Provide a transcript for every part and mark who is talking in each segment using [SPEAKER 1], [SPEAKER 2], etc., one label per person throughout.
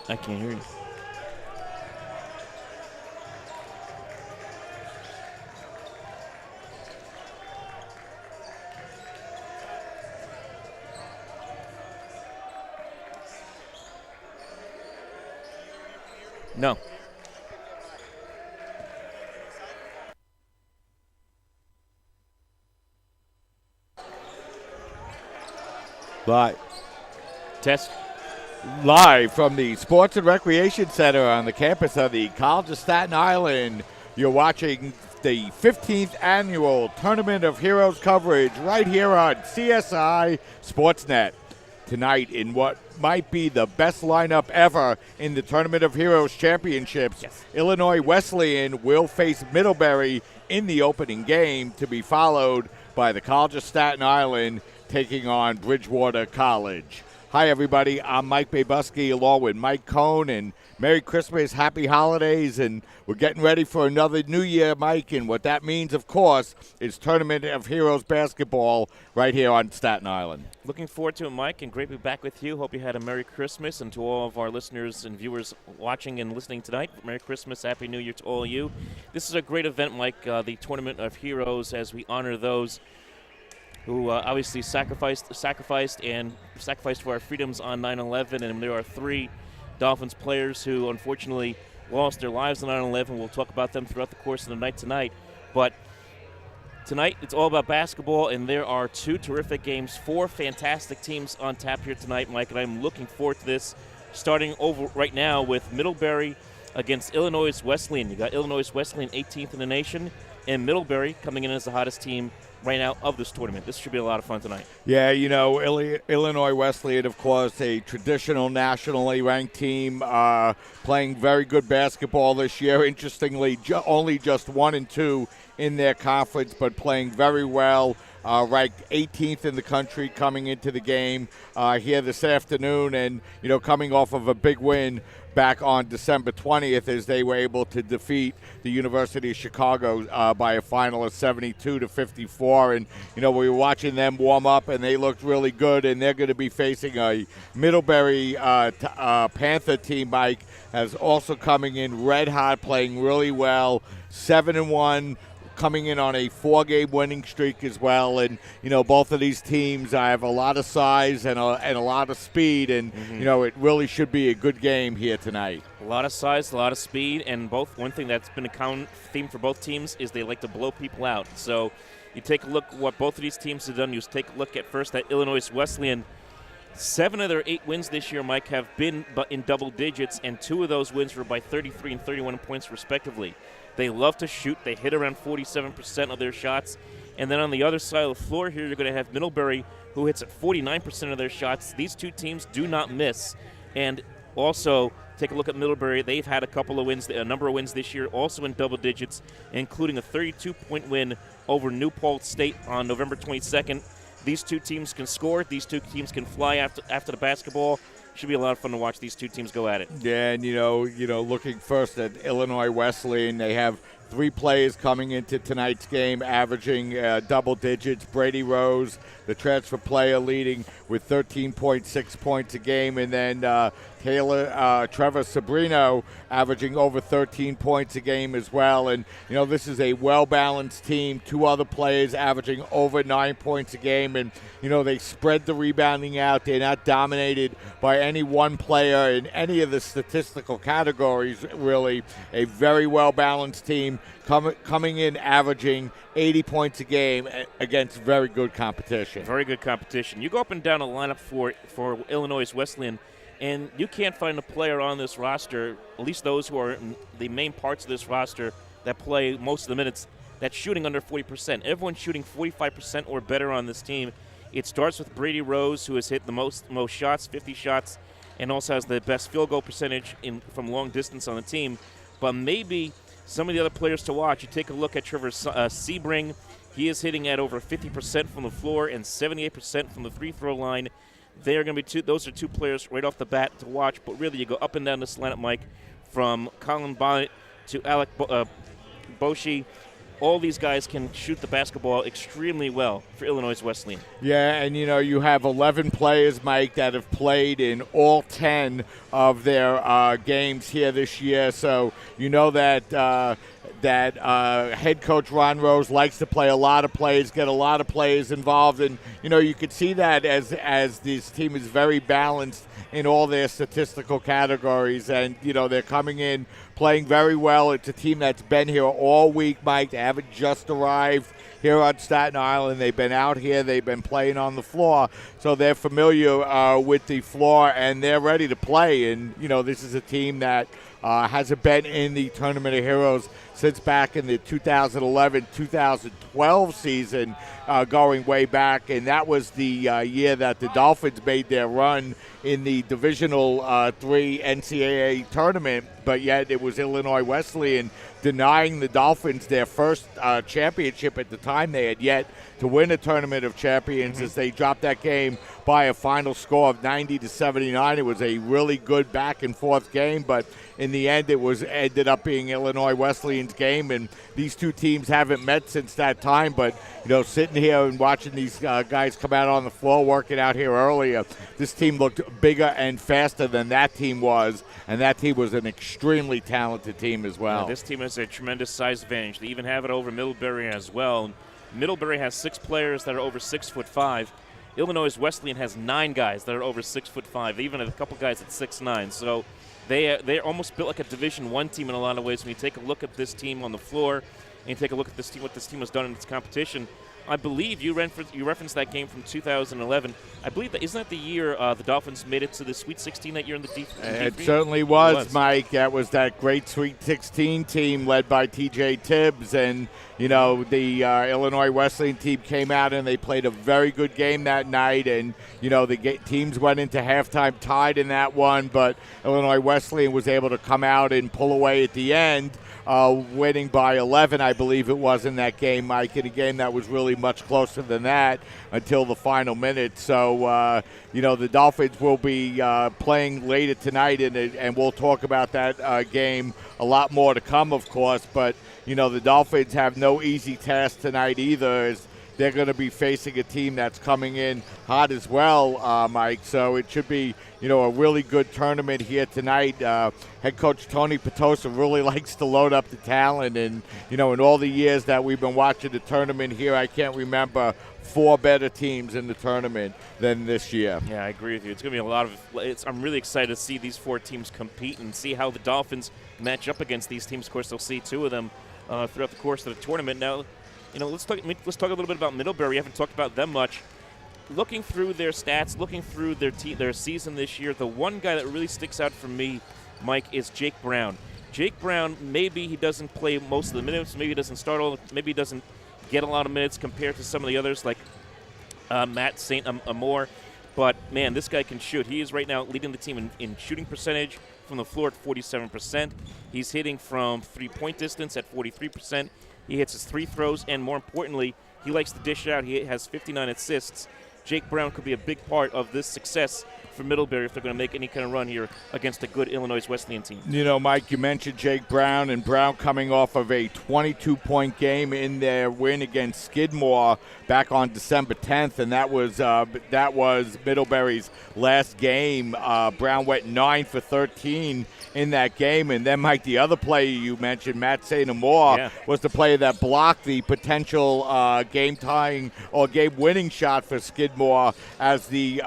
[SPEAKER 1] I can't hear you. No.
[SPEAKER 2] Live.
[SPEAKER 1] Test.
[SPEAKER 2] Live from the Sports and Recreation Center on the campus of the College of Staten Island, you're watching the 15th annual Tournament of Heroes coverage right here on CSI Sportsnet. Tonight in what might be the best lineup ever in the Tournament of Heroes Championships,
[SPEAKER 1] Yes.
[SPEAKER 2] Illinois Wesleyan will face Middlebury in the opening game, to be followed by the College of Staten Island taking on Bridgewater College. Hi, everybody. I'm Mike Babuski along with Mike Cohn, and Merry Christmas, Happy Holidays, and we're getting ready for another new year, Mike, and what that means, of course, is Tournament of Heroes basketball right here on Staten Island.
[SPEAKER 1] Looking forward to it, Mike, and great to be back with you. Hope you had a Merry Christmas, and to all of our listeners and viewers watching and listening tonight, Merry Christmas, Happy New Year to all of you. This is a great event, Mike, the Tournament of Heroes, as we honor those who obviously sacrificed for our freedoms on 9/11, and there are 3 Dolphins players who unfortunately lost their lives on 9/11. We'll talk about them throughout the course of the night tonight. But tonight, it's all about basketball, and there are 2 terrific games, 4 fantastic teams on tap here tonight, Mike, and I'm looking forward to this, starting over right now with Middlebury against Illinois Wesleyan. You got Illinois Wesleyan 18th in the nation, and Middlebury coming in as the hottest team right now of this tournament. This should be a lot of fun tonight.
[SPEAKER 2] Yeah, you know, Illinois Wesleyan, of course, a traditional nationally ranked team, playing very good basketball this year. Interestingly, only just 1-2 in their conference, but playing very well. Ranked 18th in the country coming into the game here this afternoon, and, you know, coming off of a big win back on December 20th as they were able to defeat the University of Chicago by a final of 72-54. And, you know, we were watching them warm up, and they looked really good, and they're going to be facing a Middlebury Panther team, Mike, as also coming in red hot, playing really well, 7-1. Coming in on a 4-game winning streak as well. And, you know, both of these teams have a lot of size and a lot of speed, and, you know, it really should be a good game here tonight.
[SPEAKER 1] A lot of size, a lot of speed, and one thing that's been a common theme for both teams is they like to blow people out. So you take a look at what both of these teams have done. You take a look at first at Illinois Wesleyan. 7 of their 8 wins this year, Mike, have been in double digits, and 2 of those wins were by 33 and 31 points respectively. They love to shoot. They hit around 47% of their shots. And then on the other side of the floor here, you're going to have Middlebury, who hits at 49% of their shots. These 2 teams do not miss. And also, take a look at Middlebury. They've had a number of wins this year, also in double digits, including a 32-point win over New Paltz State on November 22nd. These 2 teams can score. These 2 teams can fly after the basketball. Should be a lot of fun to watch these 2 teams go at it.
[SPEAKER 2] Yeah, and you know, looking first at Illinois Wesleyan, they have 3 players coming into tonight's game, averaging double digits. Brady Rose, the transfer player, leading with 13.6 points a game, and then Trevor Sabrino averaging over 13 points a game as well. And, you know, this is a well-balanced team. 2 other players averaging over 9 points a game. And, you know, they spread the rebounding out. They're not dominated by any one player in any of the statistical categories, really. A very well-balanced team coming in averaging 80 points a game against very good competition.
[SPEAKER 1] Very good competition. You go up and down a lineup for Illinois Wesleyan, and you can't find a player on this roster, at least those who are in the main parts of this roster that play most of the minutes, that's shooting under 40%. Everyone's shooting 45% or better on this team. It starts with Brady Rose, who has hit the most shots, 50 shots, and also has the best field goal percentage from long distance on the team. But maybe some of the other players to watch, you take a look at Trevor Sebring. He is hitting at over 50% from the floor and 78% from the free throw line. They are going to be those are 2 players right off the bat to watch. But really, you go up and down this lineup, Mike, from Colin Bonnet to Alec Boshi. all these guys can shoot the basketball extremely well for Illinois Wesleyan.
[SPEAKER 2] Yeah, and you have 11 players, Mike, that have played in all 10 of their games here this year. So you know that head coach Ron Rose likes to play a lot of plays, get a lot of players involved, and you could see that as this team is very balanced in all their statistical categories, and they're coming in playing very well. It's a team that's been here all week, Mike. They haven't just arrived here on Staten Island. They've been out here. They've been playing on the floor, so they're familiar with the floor, and they're ready to play. And this is a team that hasn't been in the Tournament of Heroes since back in the 2011-2012 season, going way back, and that was the year that the Dolphins made their run in the Divisional III NCAA tournament, but yet it was Illinois Wesleyan denying the Dolphins their first championship at the time. They had yet to win a Tournament of Champions as they dropped that game by a final score of 90-79. It was a really good back-and-forth game, but in the end it ended up being Illinois Wesleyan's game, and these two teams haven't met since that time. But sitting here and watching these guys come out on the floor, working out here earlier, this team looked bigger and faster than that team was, and that team was an extremely talented team as well.
[SPEAKER 1] Yeah, this team has a tremendous size advantage. They even have it over Middlebury as well. Middlebury has 6 players that are over 6'5". Illinois Wesleyan has 9 guys that are over 6'5". They even have a couple guys at 6'9". So they're almost built like a Division I team in a lot of ways. When you take a look at this team on the floor and you take a look at this team, what this team has done in its competition, I believe you referenced that game from 2011. I believe that isn't that the year the Dolphins made it to the Sweet 16 that year in the deep.
[SPEAKER 2] It certainly was, Mike. That was that great Sweet 16 team led by T.J. Tibbs, and the Illinois Wesleyan team came out and they played a very good game that night, and the teams went into halftime tied in that one, but Illinois Wesleyan was able to come out and pull away at the end, winning by 11, I believe it was, in that game, Mike, in a game that was really much closer than that until the final minute. So, the Dolphins will be playing later tonight, and we'll talk about that game a lot more to come, of course. But, the Dolphins have no easy task tonight either, as they're going to be facing a team that's coming in hot as well, Mike. So it should be, a really good tournament here tonight. Head coach Tony Petosa really likes to load up the talent. And, in all the years that we've been watching the tournament here, I can't remember 4 better teams in the tournament than this year.
[SPEAKER 1] Yeah, I agree with you. It's going to be a lot of I'm really excited to see these 4 teams compete and see how the Dolphins match up against these teams. Of course, they'll see 2 of them throughout the course of the tournament. Now, let's talk a little bit about Middlebury. We haven't talked about them much. Looking through their stats, looking through their season this year, the one guy that really sticks out for me, Mike, is Jake Brown. Jake Brown, maybe he doesn't play most of the minutes, maybe he doesn't start maybe he doesn't get a lot of minutes compared to some of the others like Matt St. Amour. But, man, this guy can shoot. He is right now leading the team in shooting percentage from the floor at 47%. He's hitting from three-point distance at 43%. He hits his 3 throws, and more importantly, he likes to dish it out. He has 59 assists. Jake Brown could be a big part of this success for Middlebury if they're going to make any kind of run here against a good Illinois Wesleyan team.
[SPEAKER 2] Mike, you mentioned Jake Brown, and Brown coming off of a 22-point game in their win against Skidmore back on December 10th, and that was Middlebury's last game. Brown went 9 for 13 in that game, and then, Mike, the other player you mentioned, Matt St. Amour, was the player that blocked the potential game-tying or game-winning shot for Skidmore as the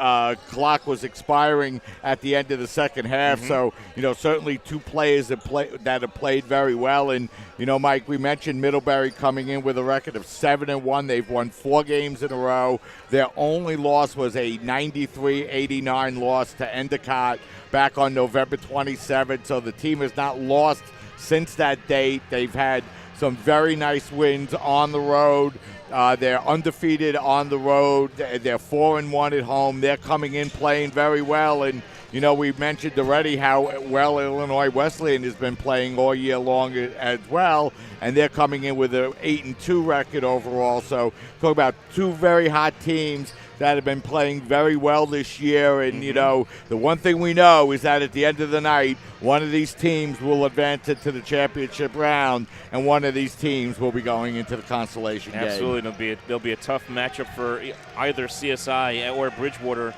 [SPEAKER 2] clock was expiring at the end of the second half. So, certainly 2 players that have played very well. And, Mike, we mentioned Middlebury coming in with a record of 7-1. They've won 4 games in a row. Their only loss was a 93-89 loss to Endicott back on November 27th. So the team has not lost since that date. They've had some very nice wins on the road. They're undefeated on the road. They're 4-1 at home. They're coming in playing very well. And, We mentioned already how well Illinois Wesleyan has been playing all year long as well, and they're coming in with an 8-2 record overall. So talk about two very hot teams that have been playing very well this year. And, the one thing we know is that at the end of the night, one of these teams will advance it to the championship round, and one of these teams will be going into the consolation game.
[SPEAKER 1] Absolutely. There'll be a tough matchup for either CSI or Bridgewater,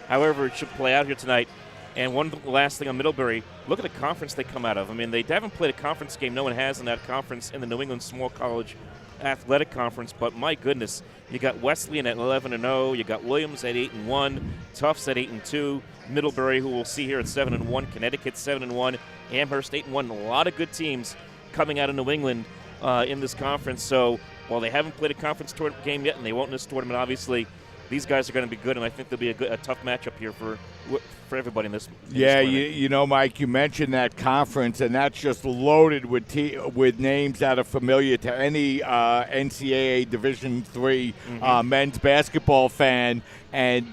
[SPEAKER 1] however it should play out here tonight. And one last thing on Middlebury, look at the conference they come out of. I mean, they haven't played a conference game. No one has in that conference in the New England Small College Athletic Conference. But my goodness, you got Wesleyan at 11-0. You got Williams at 8-1. Tufts at 8-2. Middlebury, who we'll see here at 7-1. Connecticut 7-1. Amherst 8-1. A lot of good teams coming out of New England in this conference. So while they haven't played a conference game yet, and they won't in this tournament, obviously, these guys are going to be good, and I think there'll be a tough matchup here for everybody in this.
[SPEAKER 2] Mike, you mentioned that conference, and that's just loaded with names that are familiar to any NCAA Division III men's basketball fan, and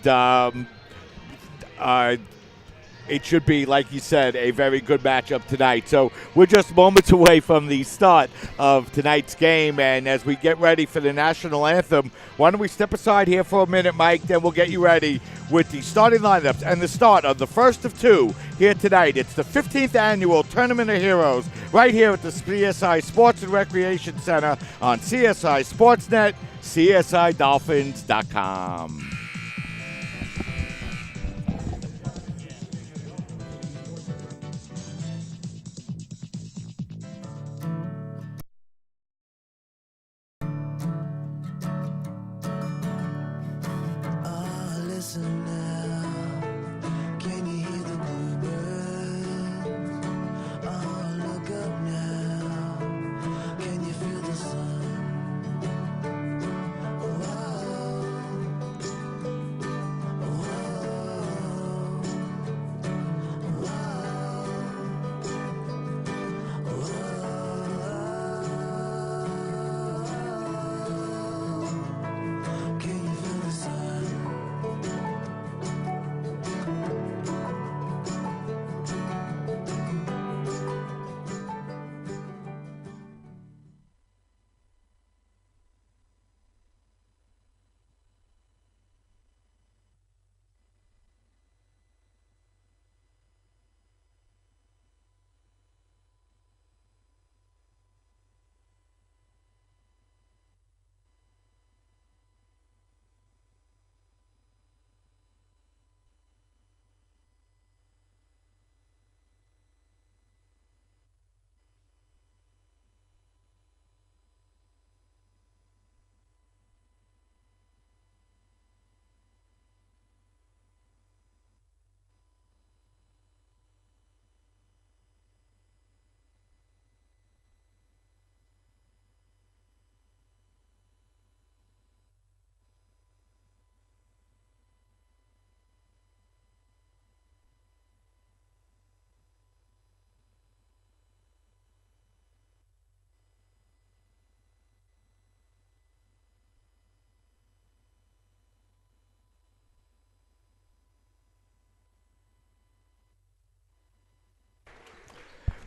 [SPEAKER 2] it should be, like you said, a very good matchup tonight. So we're just moments away from the start of tonight's game. And as we get ready for the national anthem, why don't we step aside here for a minute, Mike? Then we'll get you ready with the starting lineups and the start of the first of two here tonight. It's the 15th annual Tournament of Heroes right here at the CSI Sports and Recreation Center on CSI Sportsnet, CSIDolphins.com.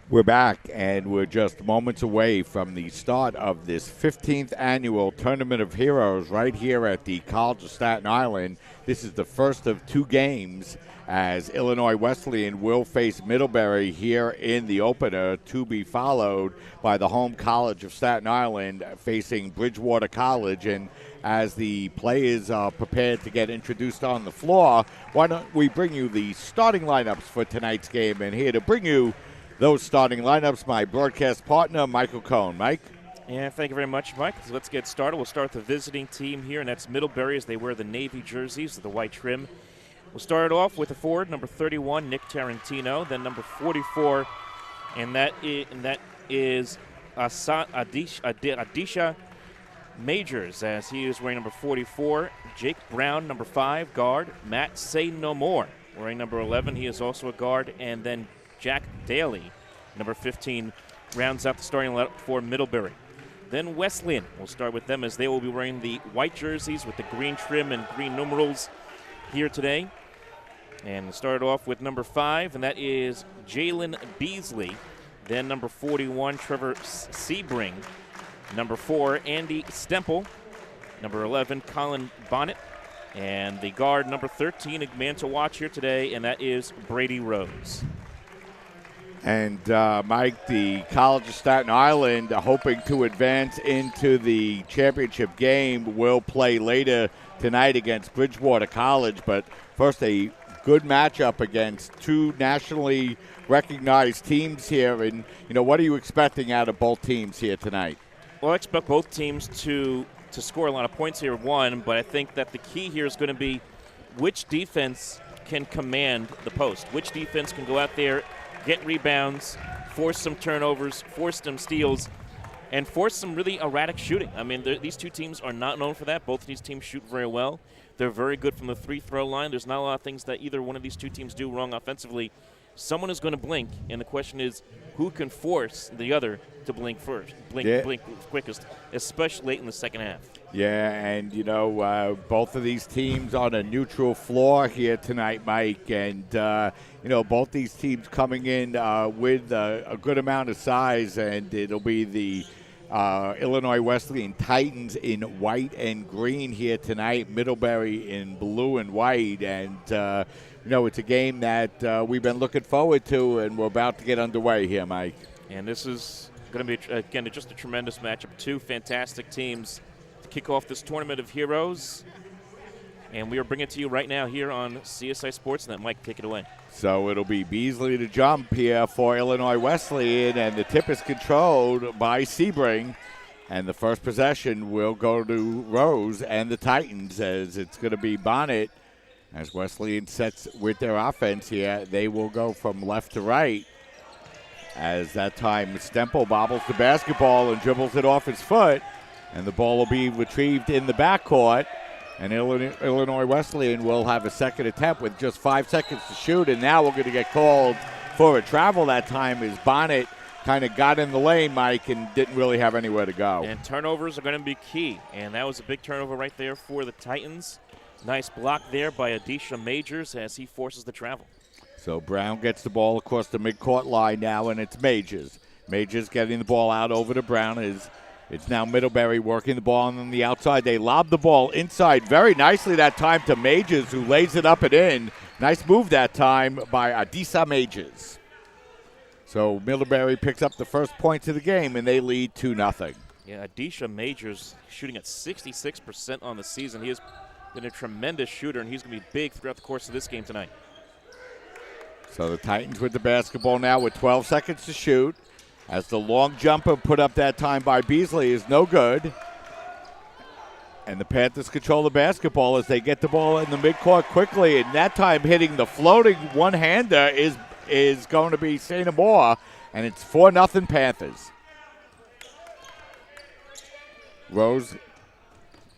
[SPEAKER 2] We're back, and we're just moments away from the start of this 15th annual Tournament of Heroes right here at the College of Staten Island. This is the first of two games as Illinois Wesleyan will face Middlebury here in the opener, to be followed by the home College of Staten Island facing Bridgewater College. And as the players are prepared to get introduced on the floor, why don't we bring you the starting lineups for tonight's game? And here to bring you those starting lineups, my broadcast partner, Michael Cohn. Mike?
[SPEAKER 1] Yeah, thank you very much, Mike. So let's get started. We'll start with the visiting team here, and that's Middlebury as they wear the navy jerseys with the white trim. We'll start off with the forward, number 31, Nick Tarantino. Then number 44, and that is Adisha Majors, as he is wearing number 44. Jake Brown, number 5, guard. Matt Say No More, wearing number 11. He is also a guard. And then Jack Daly, number 15, rounds out the starting lineup for Middlebury. Then Wesleyan, we'll start with them as they will be wearing the white jerseys with the green trim and green numerals here today. And started off with number 5, and that is Jalen Beasley. Then number 41, Trevor Sebring. Number 4, Andy Stemple. Number 11, Colin Bonnet. And the guard, number 13, a man to watch here today, and that is Brady Rose.
[SPEAKER 2] And, Mike, the College of Staten Island, hoping to advance into the championship game, will play later tonight against Bridgewater College. But first, a good matchup against two nationally recognized teams here. And, what are you expecting out of both teams here tonight?
[SPEAKER 1] Well, I expect both teams to score a lot of points here, but I think that the key here is going to be which defense can command the post, which defense can go out there, get rebounds, force some turnovers, force some steals, and force some really erratic shooting. I mean, these two teams are not known for that. Both of these teams shoot very well. They're very good from the free-throw line. There's not a lot of things that either one of these two teams do wrong offensively. Someone is going to blink, and the question is who can force the other to blink first, blink quickest, especially late in the second half.
[SPEAKER 2] Yeah, and, both of these teams on a neutral floor here tonight, Mike, and, both these teams coming in with a good amount of size, and it'll be the Illinois Wesleyan Titans in white and green here tonight, Middlebury in blue and white, and, it's a game that we've been looking forward to, and we're about to get underway here, Mike.
[SPEAKER 1] And this is going to be, again, just a tremendous matchup. Two fantastic teams to kick off this tournament of heroes. And we are bringing it to you right now here on CSI Sportsnet. Mike, take it away.
[SPEAKER 2] So it'll be Beasley to jump here for Illinois Wesleyan, and the tip is controlled by Sebring. And the first possession will go to Rose and the Titans, as it's going to be Bonnet. As Wesleyan sets with their offense here, they will go from left to right. As that time, Stemple bobbles the basketball and dribbles it off his foot. And the ball will be retrieved in the backcourt. And Illinois Wesleyan will have a second attempt with just 5 seconds to shoot. And now we're going to get called for a travel that time as Bonnet kind of got in the lane, Mike, and didn't really have anywhere to go.
[SPEAKER 1] And turnovers are going to be key. And that was a big turnover right there for the Titans. Nice block there by Adisha Majors as he forces the travel.
[SPEAKER 2] So Brown gets the ball across the midcourt line now, and it's Majors. Majors getting the ball out over to Brown. It's now Middlebury working the ball on the outside. They lob the ball inside very nicely that time to Majors, who lays it up and in. Nice move that time by Adisa Majors. So Middlebury picks up the first points of the game, and they lead 2-0.
[SPEAKER 1] Yeah, Adisha Majors shooting at 66% on the season. He has been a tremendous shooter, and he's going to be big throughout the course of this game tonight.
[SPEAKER 2] So the Titans with the basketball now with 12 seconds to shoot. As the long jumper put up that time by Beasley is no good. And the Panthers control the basketball as they get the ball in the midcourt quickly. And that time hitting the floating one-hander is going to be St. Amour. And it's 4-0 Panthers. Rose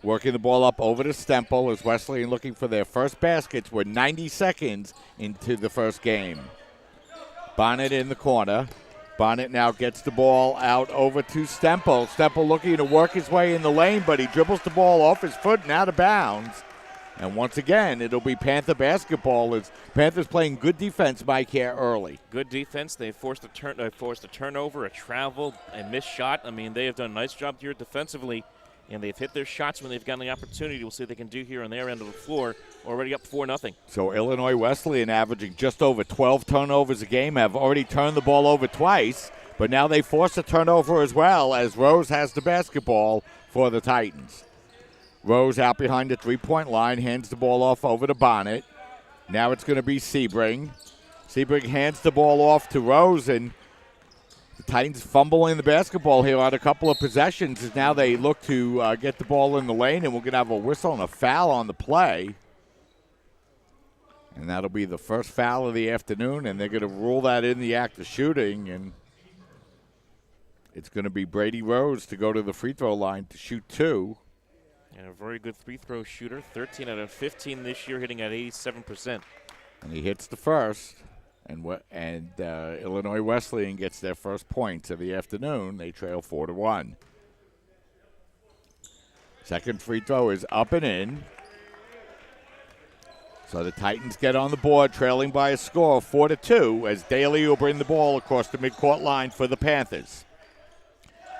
[SPEAKER 2] working the ball up over to Stemple as Wesleyan looking for their first baskets. We're 90 seconds into the first game. Bonnet in the corner. Bonnet now gets the ball out over to Stemple. Stemple looking to work his way in the lane, but he dribbles the ball off his foot and out of bounds. And once again, it'll be Panther basketball as Panthers playing good defense, Mike, here early.
[SPEAKER 1] Good defense. They forced a turnover, a travel, a missed shot. I mean, they have done a nice job here defensively. And they've hit their shots when they've gotten the opportunity. We'll see what they can do here on their end of the floor. Already up 4-0.
[SPEAKER 2] So Illinois Wesleyan averaging just over 12 turnovers a game, have already turned the ball over twice. But now they force a turnover as well as Rose has the basketball for the Titans. Rose out behind the three-point line, hands the ball off over to Bonnet. Now it's going to be Sebring. Sebring hands the ball off to Rose, and the Titans fumbling the basketball here on a couple of possessions as now they look to get the ball in the lane, and we're going to have a whistle and a foul on the play. And that'll be the first foul of the afternoon, and they're going to rule that in the act of shooting. And it's going to be Brady Rose to go to the free throw line to shoot 2.
[SPEAKER 1] And a very good free throw shooter, 13 out of 15 this year, hitting at 87%.
[SPEAKER 2] And he hits the first. And Illinois Wesleyan gets their first points of the afternoon. They trail 4-1. Second free throw is up and in. So the Titans get on the board, trailing by a score of 4-2, as Daly will bring the ball across the midcourt line for the Panthers.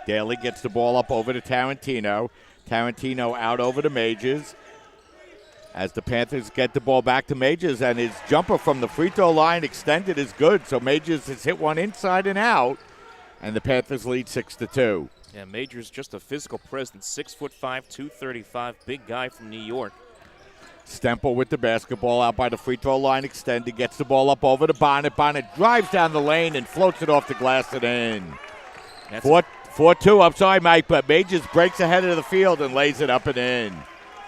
[SPEAKER 2] Daly gets the ball up over to Tarantino. Tarantino out over to Majors. As the Panthers get the ball back to Majors, and his jumper from the free throw line extended is good. So Majors has hit one inside and out, and the Panthers lead 6-2.
[SPEAKER 1] Yeah, Majors just a physical presence, 6'5", 235, big guy from New York.
[SPEAKER 2] Stemple with the basketball out by the free throw line extended, gets the ball up over to Bonnet. Bonnet drives down the lane and floats it off the glass and in. 4-2, I'm sorry, Mike, but Majors breaks ahead of the field and lays it up and in.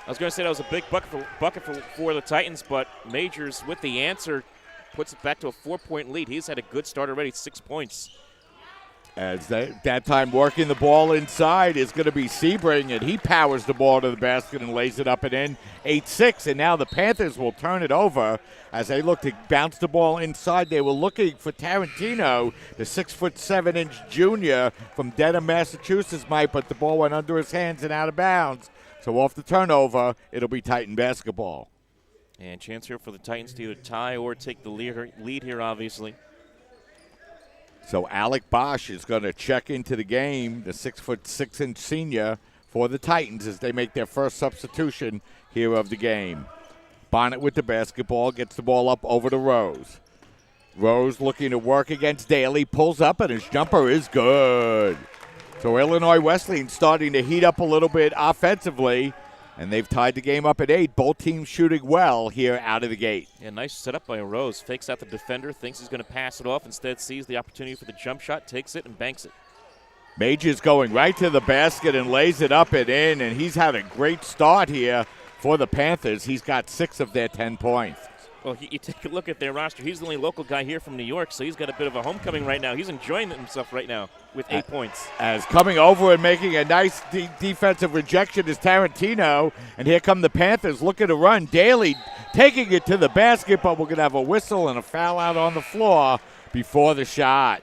[SPEAKER 1] I was going to say that was a big bucket for the Titans, but Majors with the answer puts it back to a 4-point lead. He's had a good start already, 6 points.
[SPEAKER 2] As that time working the ball inside is going to be Sebring, and he powers the ball to the basket and lays it up and in. 8-6, and now the Panthers will turn it over as they look to bounce the ball inside. They were looking for Tarantino, the 6'7" junior from Dedham, Massachusetts, Mike, but the ball went under his hands and out of bounds. So off the turnover, it'll be Titan basketball.
[SPEAKER 1] And chance here for the Titans to either tie or take the lead here, obviously.
[SPEAKER 2] So Alec Bosch is going to check into the game, the 6'6" senior for the Titans as they make their first substitution here of the game. Bonnet with the basketball, gets the ball up over to Rose. Rose looking to work against Daly, pulls up, and his jumper is good. So Illinois Wesleyan starting to heat up a little bit offensively, and they've tied the game up at 8. Both teams shooting well here out of the gate.
[SPEAKER 1] Yeah, nice setup by Rose. Fakes out the defender, thinks he's going to pass it off, instead sees the opportunity for the jump shot, takes it, and banks it.
[SPEAKER 2] Majors going right to the basket and lays it up and in, and he's had a great start here for the Panthers. He's got 6 of their 10 points.
[SPEAKER 1] Well, you take a look at their roster. He's the only local guy here from New York, so he's got a bit of a homecoming right now. He's enjoying himself right now with 8 points.
[SPEAKER 2] As coming over and making a nice defensive rejection is Tarantino, and here come the Panthers looking to run. Daly taking it to the basket, but we're going to have a whistle and a foul out on the floor before the shot.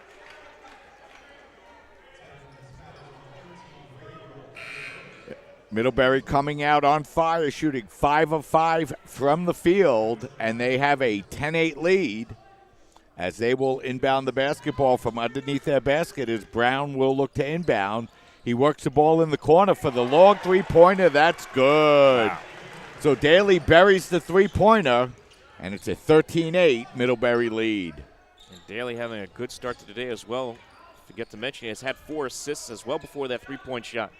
[SPEAKER 2] Middlebury coming out on fire, shooting 5 of 5 from the field, and they have a 10-8 lead as they will inbound the basketball from underneath their basket as Brown will look to inbound. He works the ball in the corner for the long three-pointer. That's good. Wow. So Daly buries the three-pointer, and it's a 13-8 Middlebury lead.
[SPEAKER 1] And Daly having a good start to the day as well. Forget to mention he has had 4 assists as well before that three-point shot.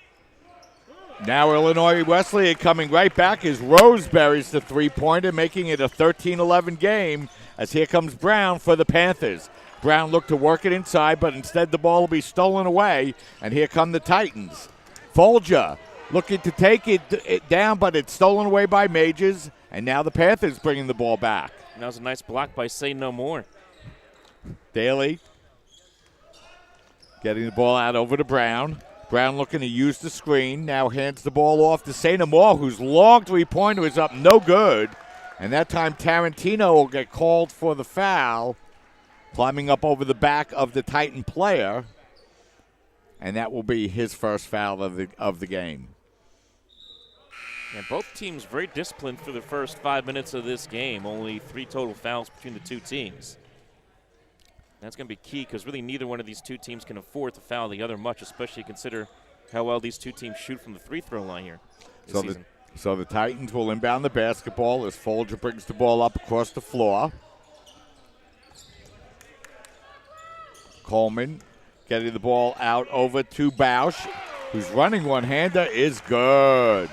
[SPEAKER 2] Now Illinois Wesleyan coming right back as Rose buries the three-pointer, making it a 13-11 game as here comes Brown for the Panthers. Brown looked to work it inside, but instead the ball will be stolen away, and here come the Titans. Folger looking to take it down, but it's stolen away by Majors, and now the Panthers bringing the ball back.
[SPEAKER 1] And that was a nice block by Say No More.
[SPEAKER 2] Daly getting the ball out over to Brown. Brown looking to use the screen, now hands the ball off to St. Amor, whose long three-pointer is up no good. And that time Tarantino will get called for the foul, climbing up over the back of the Titan player. And that will be his first foul of the game.
[SPEAKER 1] And both teams very disciplined for the first 5 minutes of this game. Only 3 total fouls between the two teams. That's going to be key because really neither one of these two teams can afford to foul the other much, especially consider how well these two teams shoot from the free throw line here this season.
[SPEAKER 2] So the Titans will inbound the basketball as Folger brings the ball up across the floor. Coleman getting the ball out over to Bausch, who's running one-hander is good.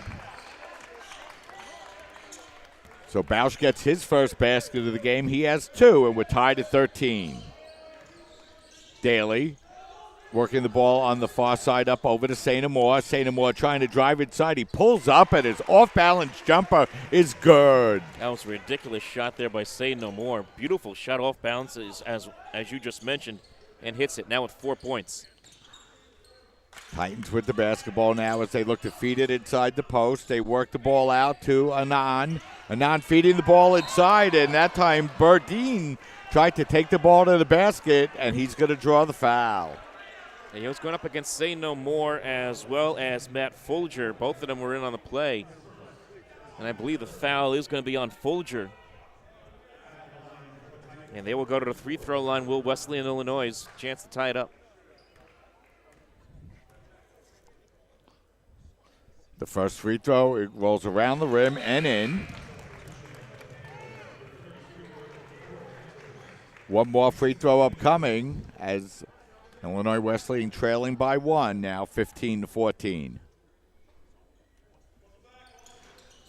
[SPEAKER 2] So Bausch gets his first basket of the game. He has 2, and we're tied at 13. Daly working the ball on the far side up over to St. Amor. St. Amor trying to drive inside. He pulls up, and his off-balance jumper is good.
[SPEAKER 1] That was a ridiculous shot there by Say No More. Beautiful shot off balance, as you just mentioned, and hits it now with 4 points.
[SPEAKER 2] Titans with the basketball now as they look to feed it inside the post. They work the ball out to Anand. Anand feeding the ball inside, and that time Burdine tried to take the ball to the basket, and he's going to draw the foul.
[SPEAKER 1] And he was going up against Say No More as well as Matt Folger. Both of them were in on the play. And I believe the foul is going to be on Folger. And they will go to the free throw line. Will Wesleyan, Illinois, chance to tie it up.
[SPEAKER 2] The first free throw, it rolls around the rim and in. One more free throw upcoming as Illinois Wesleyan trailing by 1, now 15-14.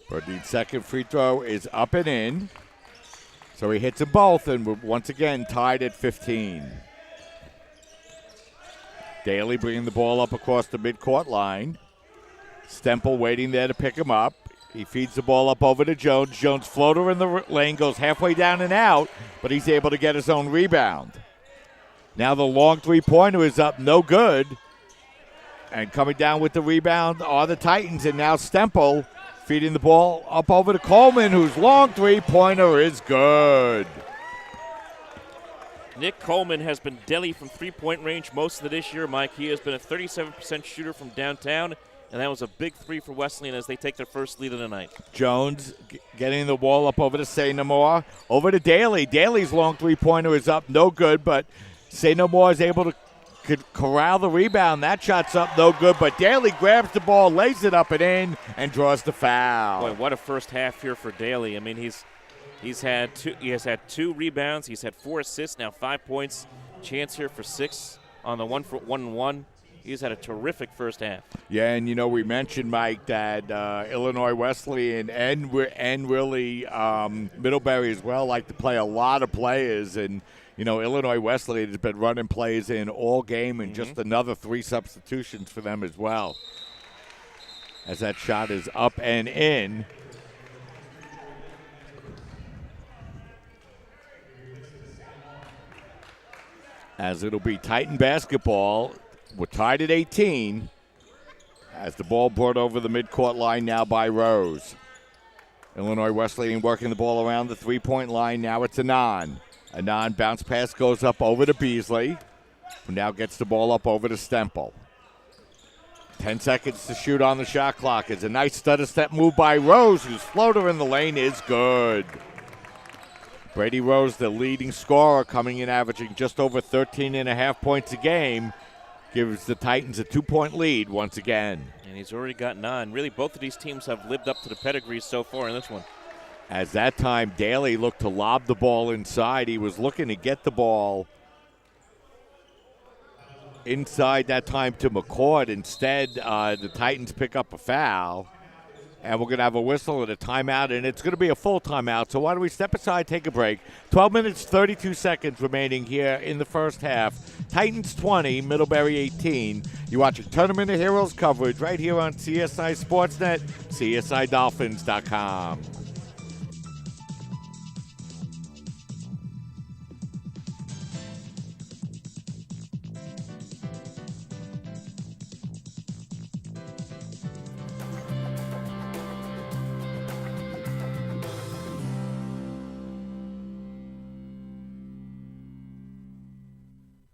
[SPEAKER 2] Burdeen's second free throw is up and in. So he hits them both, and we're once again tied at 15. Daly bringing the ball up across the midcourt line. Stemple waiting there to pick him up. He feeds the ball up over to Jones. Jones floater in the lane, goes halfway down and out, but he's able to get his own rebound. Now the long three-pointer is up, no good. And coming down with the rebound are the Titans, and now Stemple feeding the ball up over to Coleman, whose long three-pointer is good.
[SPEAKER 1] Nick Coleman has been deadly from three-point range most of this year, Mike. He has been a 37% shooter from downtown, and that was a big three for Wesleyan as they take their first lead of the night.
[SPEAKER 2] Jones getting the ball up over to Say No More. Over to Daly. Daly's long three-pointer is up, no good, but Say No More is able to corral the rebound. That shot's up, no good, but Daly grabs the ball, lays it up and in, and draws the foul.
[SPEAKER 1] Boy, what a first half here for Daly. I mean, he has had 2 rebounds, he's had 4 assists, now 5 points. Chance here for 6 on the 1-for-1-1. He's had a terrific first half. Yeah,
[SPEAKER 2] and we mentioned, Mike, that Illinois Wesleyan and really Middlebury as well like to play a lot of players, and Illinois Wesleyan has been running plays in all game, and just another 3 substitutions for them as well. As that shot is up and in. As it'll be Titan basketball. We're tied at 18 as the ball brought over the midcourt line now by Rose. Illinois Wesleyan working the ball around the three-point line. Now it's Anand. Anand bounce pass goes up over to Beasley, who now gets the ball up over to Stemple. 10 seconds to shoot on the shot clock. It's a nice stutter step move by Rose, whose floater in the lane is good. Brady Rose, the leading scorer, coming in averaging just over 13.5 points a game, gives the Titans a 2-point lead once again.
[SPEAKER 1] And he's already gotten on. Really, both of these teams have lived up to the pedigree so far in this one.
[SPEAKER 2] As that time, Daly looked to lob the ball inside. He was looking to get the ball inside that time to McCord. Instead, the Titans pick up a foul. And we're going to have a whistle and a timeout, and it's going to be a full timeout. So why don't we step aside, take a break. 12 minutes, 32 seconds remaining here in the first half. Titans 20, Middlebury 18. You're watching Tournament of Heroes coverage right here on CSI Sportsnet, CSIDolphins.com.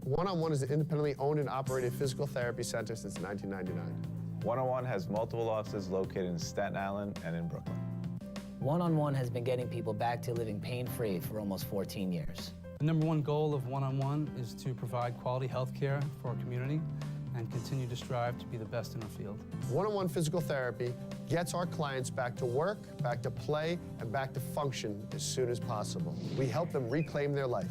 [SPEAKER 3] One-on-One is an independently owned and operated physical therapy center since 1999.
[SPEAKER 4] One-on-One has multiple offices located in Staten Island and in Brooklyn.
[SPEAKER 5] One-on-One has been getting people back to living pain-free for almost 14 years.
[SPEAKER 6] The number one goal of One-on-One is to provide quality health care for our community and continue to strive to be the best in our field.
[SPEAKER 3] One-on-one physical therapy gets our clients back to work, back to play, and back to function as soon as possible. We help them reclaim their life.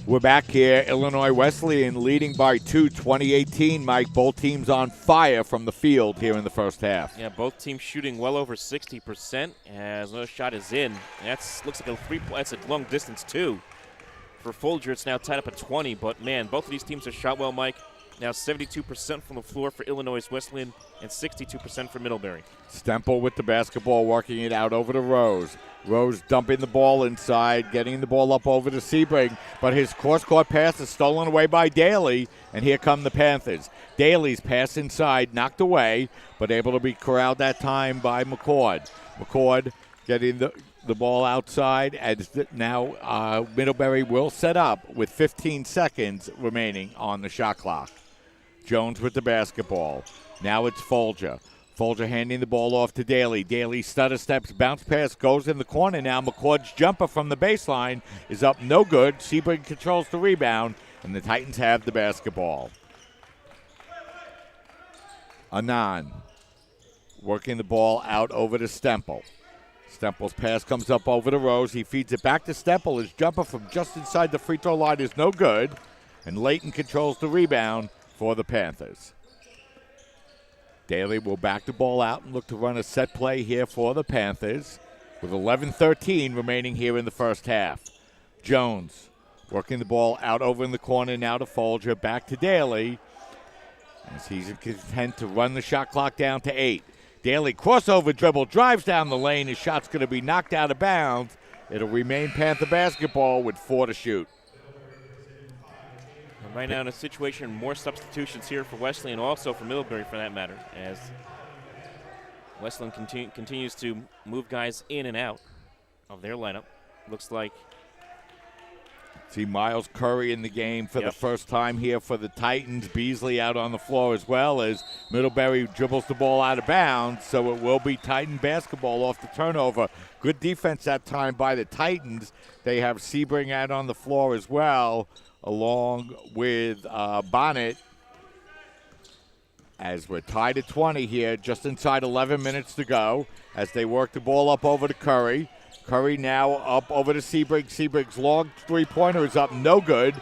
[SPEAKER 2] We're back here. Illinois Wesleyan leading by 2, 2018. Mike, both teams on fire from the field here in the first half.
[SPEAKER 1] Yeah, both teams shooting well over 60%. As another shot is in. Looks like a that's a long distance, too. For Folger, it's now tied up at 20. But, man, both of these teams have shot well, Mike. Now 72% from the floor for Illinois Wesleyan and 62% for Middlebury.
[SPEAKER 2] Stemple with the basketball, working it out over to Rose. Rose dumping the ball inside, getting the ball up over to Sebring, but his cross-court pass is stolen away by Daly, and here come the Panthers. Daly's pass inside, knocked away, but able to be corralled that time by McCord. McCord getting the ball outside, and now Middlebury will set up with 15 seconds remaining on the shot clock. Jones with the basketball. Now it's Folger. Folger handing the ball off to Daly. Daly stutter steps, bounce pass, goes in the corner. Now McCord's jumper from the baseline is up, no good. Sebring controls the rebound, and the Titans have the basketball. Anand working the ball out over to Stemple. Stemple's pass comes up over to Rose. He feeds it back to Stemple. His jumper from just inside the free throw line is no good, and Layton controls the rebound for the Panthers. Daly will back the ball out and look to run a set play here for the Panthers with 11:13 remaining here in the first half. Jones working the ball out over in the corner now to Folger, back to Daly as he's content to run the shot clock down to 8. Daly crossover dribble, drives down the lane. His shot's going to be knocked out of bounds. It'll remain Panther basketball with 4 to shoot.
[SPEAKER 1] Right now in a situation, more substitutions here for Wesleyan, also for Middlebury for that matter, as Wesleyan continues to move guys in and out of their lineup. Looks like.
[SPEAKER 2] See Miles Curry in the game for the first time here for the Titans. Beasley out on the floor as well as Middlebury dribbles the ball out of bounds, so it will be Titan basketball off the turnover. Good defense that time by the Titans. They have Sebring out on the floor as well, along with Bonnet, as we're tied at 20 here, just inside 11 minutes to go, as they work the ball up over to Curry. Curry now up over to Sebring. Sebring's long three-pointer is up, no good.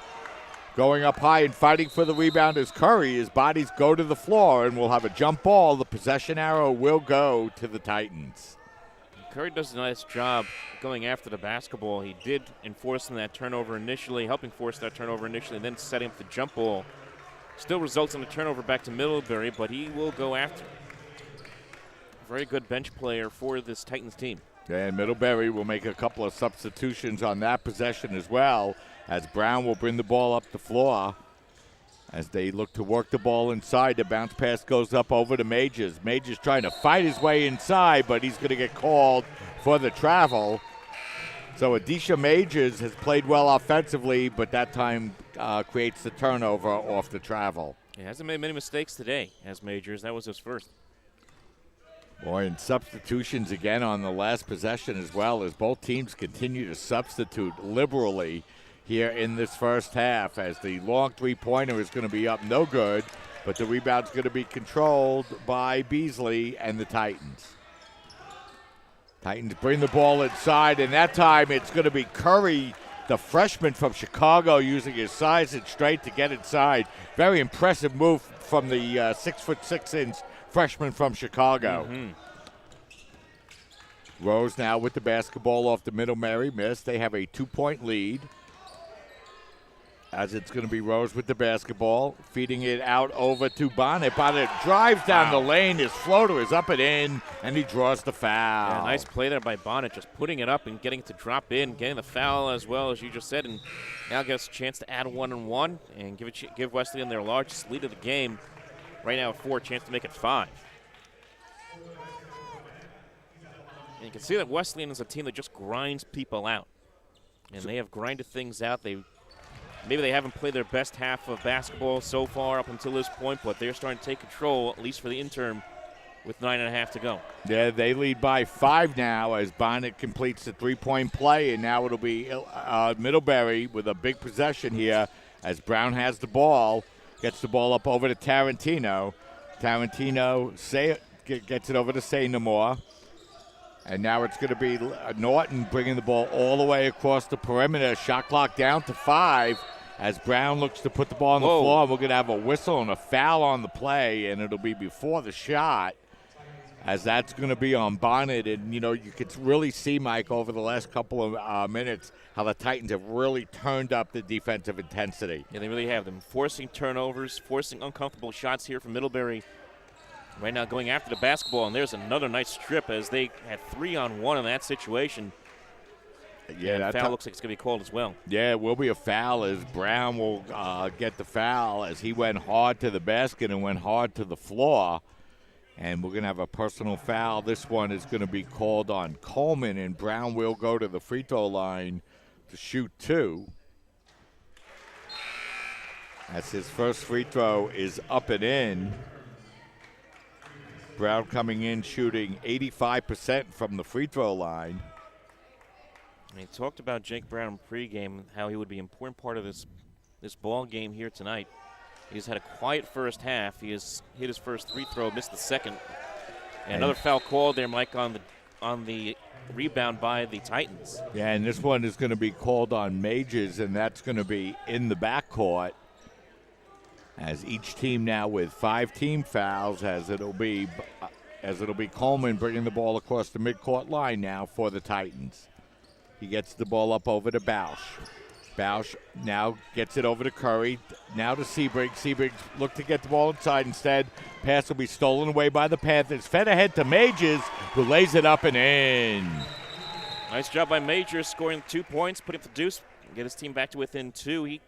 [SPEAKER 2] Going up high and fighting for the rebound is Curry. His bodies go to the floor, and we'll have a jump ball. The possession arrow will go to the Titans.
[SPEAKER 1] Curry does a nice job going after the basketball. He did enforcing that turnover initially, helping force that turnover initially, and then setting up the jump ball. Still results in a turnover back to Middlebury, but he will go after. Very good bench player for this Titans team.
[SPEAKER 2] And Middlebury will make a couple of substitutions on that possession as well, as Brown will bring the ball up the floor as they look to work the ball inside. The bounce pass goes up over to Majors. Majors trying to fight his way inside, but he's going to get called for the travel. So Adisha Majors has played well offensively, but that time creates the turnover off the travel.
[SPEAKER 1] He hasn't made many mistakes today as Majors. That was his first.
[SPEAKER 2] Boy, and substitutions again on the last possession as well, as both teams continue to substitute liberally here in this first half, as the long three-pointer is going to be up no good, but the rebound's going to be controlled by Beasley and the Titans. Titans bring the ball inside, and that time it's going to be Curry, the freshman from Chicago, using his size and strength to get inside. Very impressive move from the 6'6" freshman from Chicago. Rose now with the basketball off the Middlebury miss. They have a 2-point lead, as it's going to be Rose with the basketball, feeding it out over to Bonnet. Bonnet drives down the lane. His floater is up and in, and he draws the foul.
[SPEAKER 1] Yeah, nice play there by Bonnet, just putting it up and getting it to drop in, getting the foul as well, as you just said, and now gets a chance to add 1-on-1 and give Wesleyan their largest lead of the game. Right now at 4, chance to make it 5. And you can see that Wesleyan is a team that just grinds people out. And they have grinded things out. Maybe they haven't played their best half of basketball so far up until this point, but they're starting to take control, at least for the interim, with 9.5 to go.
[SPEAKER 2] Yeah, they lead by 5 now as Bonnet completes the three-point play, and now it'll be Middlebury with a big possession here as Brown has the ball. Gets the ball up over to Tarantino. Tarantino gets it over to Say No More. And now it's going to be Norton bringing the ball all the way across the perimeter. Shot clock down to 5 as Brown looks to put the ball on the floor. We're going to have a whistle and a foul on the play, and it'll be before the shot, as that's going to be on Bonnet. And, you know, you could really see, Mike, over the last couple of minutes how the Titans have really turned up the defensive intensity.
[SPEAKER 1] Yeah, they really have them. Forcing turnovers, forcing uncomfortable shots here from Middlebury. Right now going after the basketball, and there's another nice strip as they had 3-on-1 in that situation. Yeah, that foul looks like it's going to be called as well.
[SPEAKER 2] Yeah, it will be a foul as Brown will get the foul as he went hard to the basket and went hard to the floor. And we're going to have a personal foul. This one is going to be called on Coleman, and Brown will go to the free throw line to shoot 2. As his first free throw is up and in. Brown coming in shooting 85% from the free throw line.
[SPEAKER 1] And he talked about Jake Brown in pregame, how he would be an important part of this ball game here tonight. He's had a quiet first half. He has hit his first free throw, missed the second. And another foul called there, Mike, on the rebound by the Titans.
[SPEAKER 2] Yeah, and this one is going to be called on Majors, and that's going to be in the backcourt. As each team now with 5 team fouls, as it'll be Coleman bringing the ball across the midcourt line now for the Titans. He gets the ball up over to Bausch. Bausch now gets it over to Curry. Now to Seabrig. Seabrig look to get the ball inside. Instead, pass will be stolen away by the Panthers. Fed ahead to Majors, who lays it up and in.
[SPEAKER 1] Nice job by Majors, scoring 2 points, putting up the deuce, get his team back to within 2. He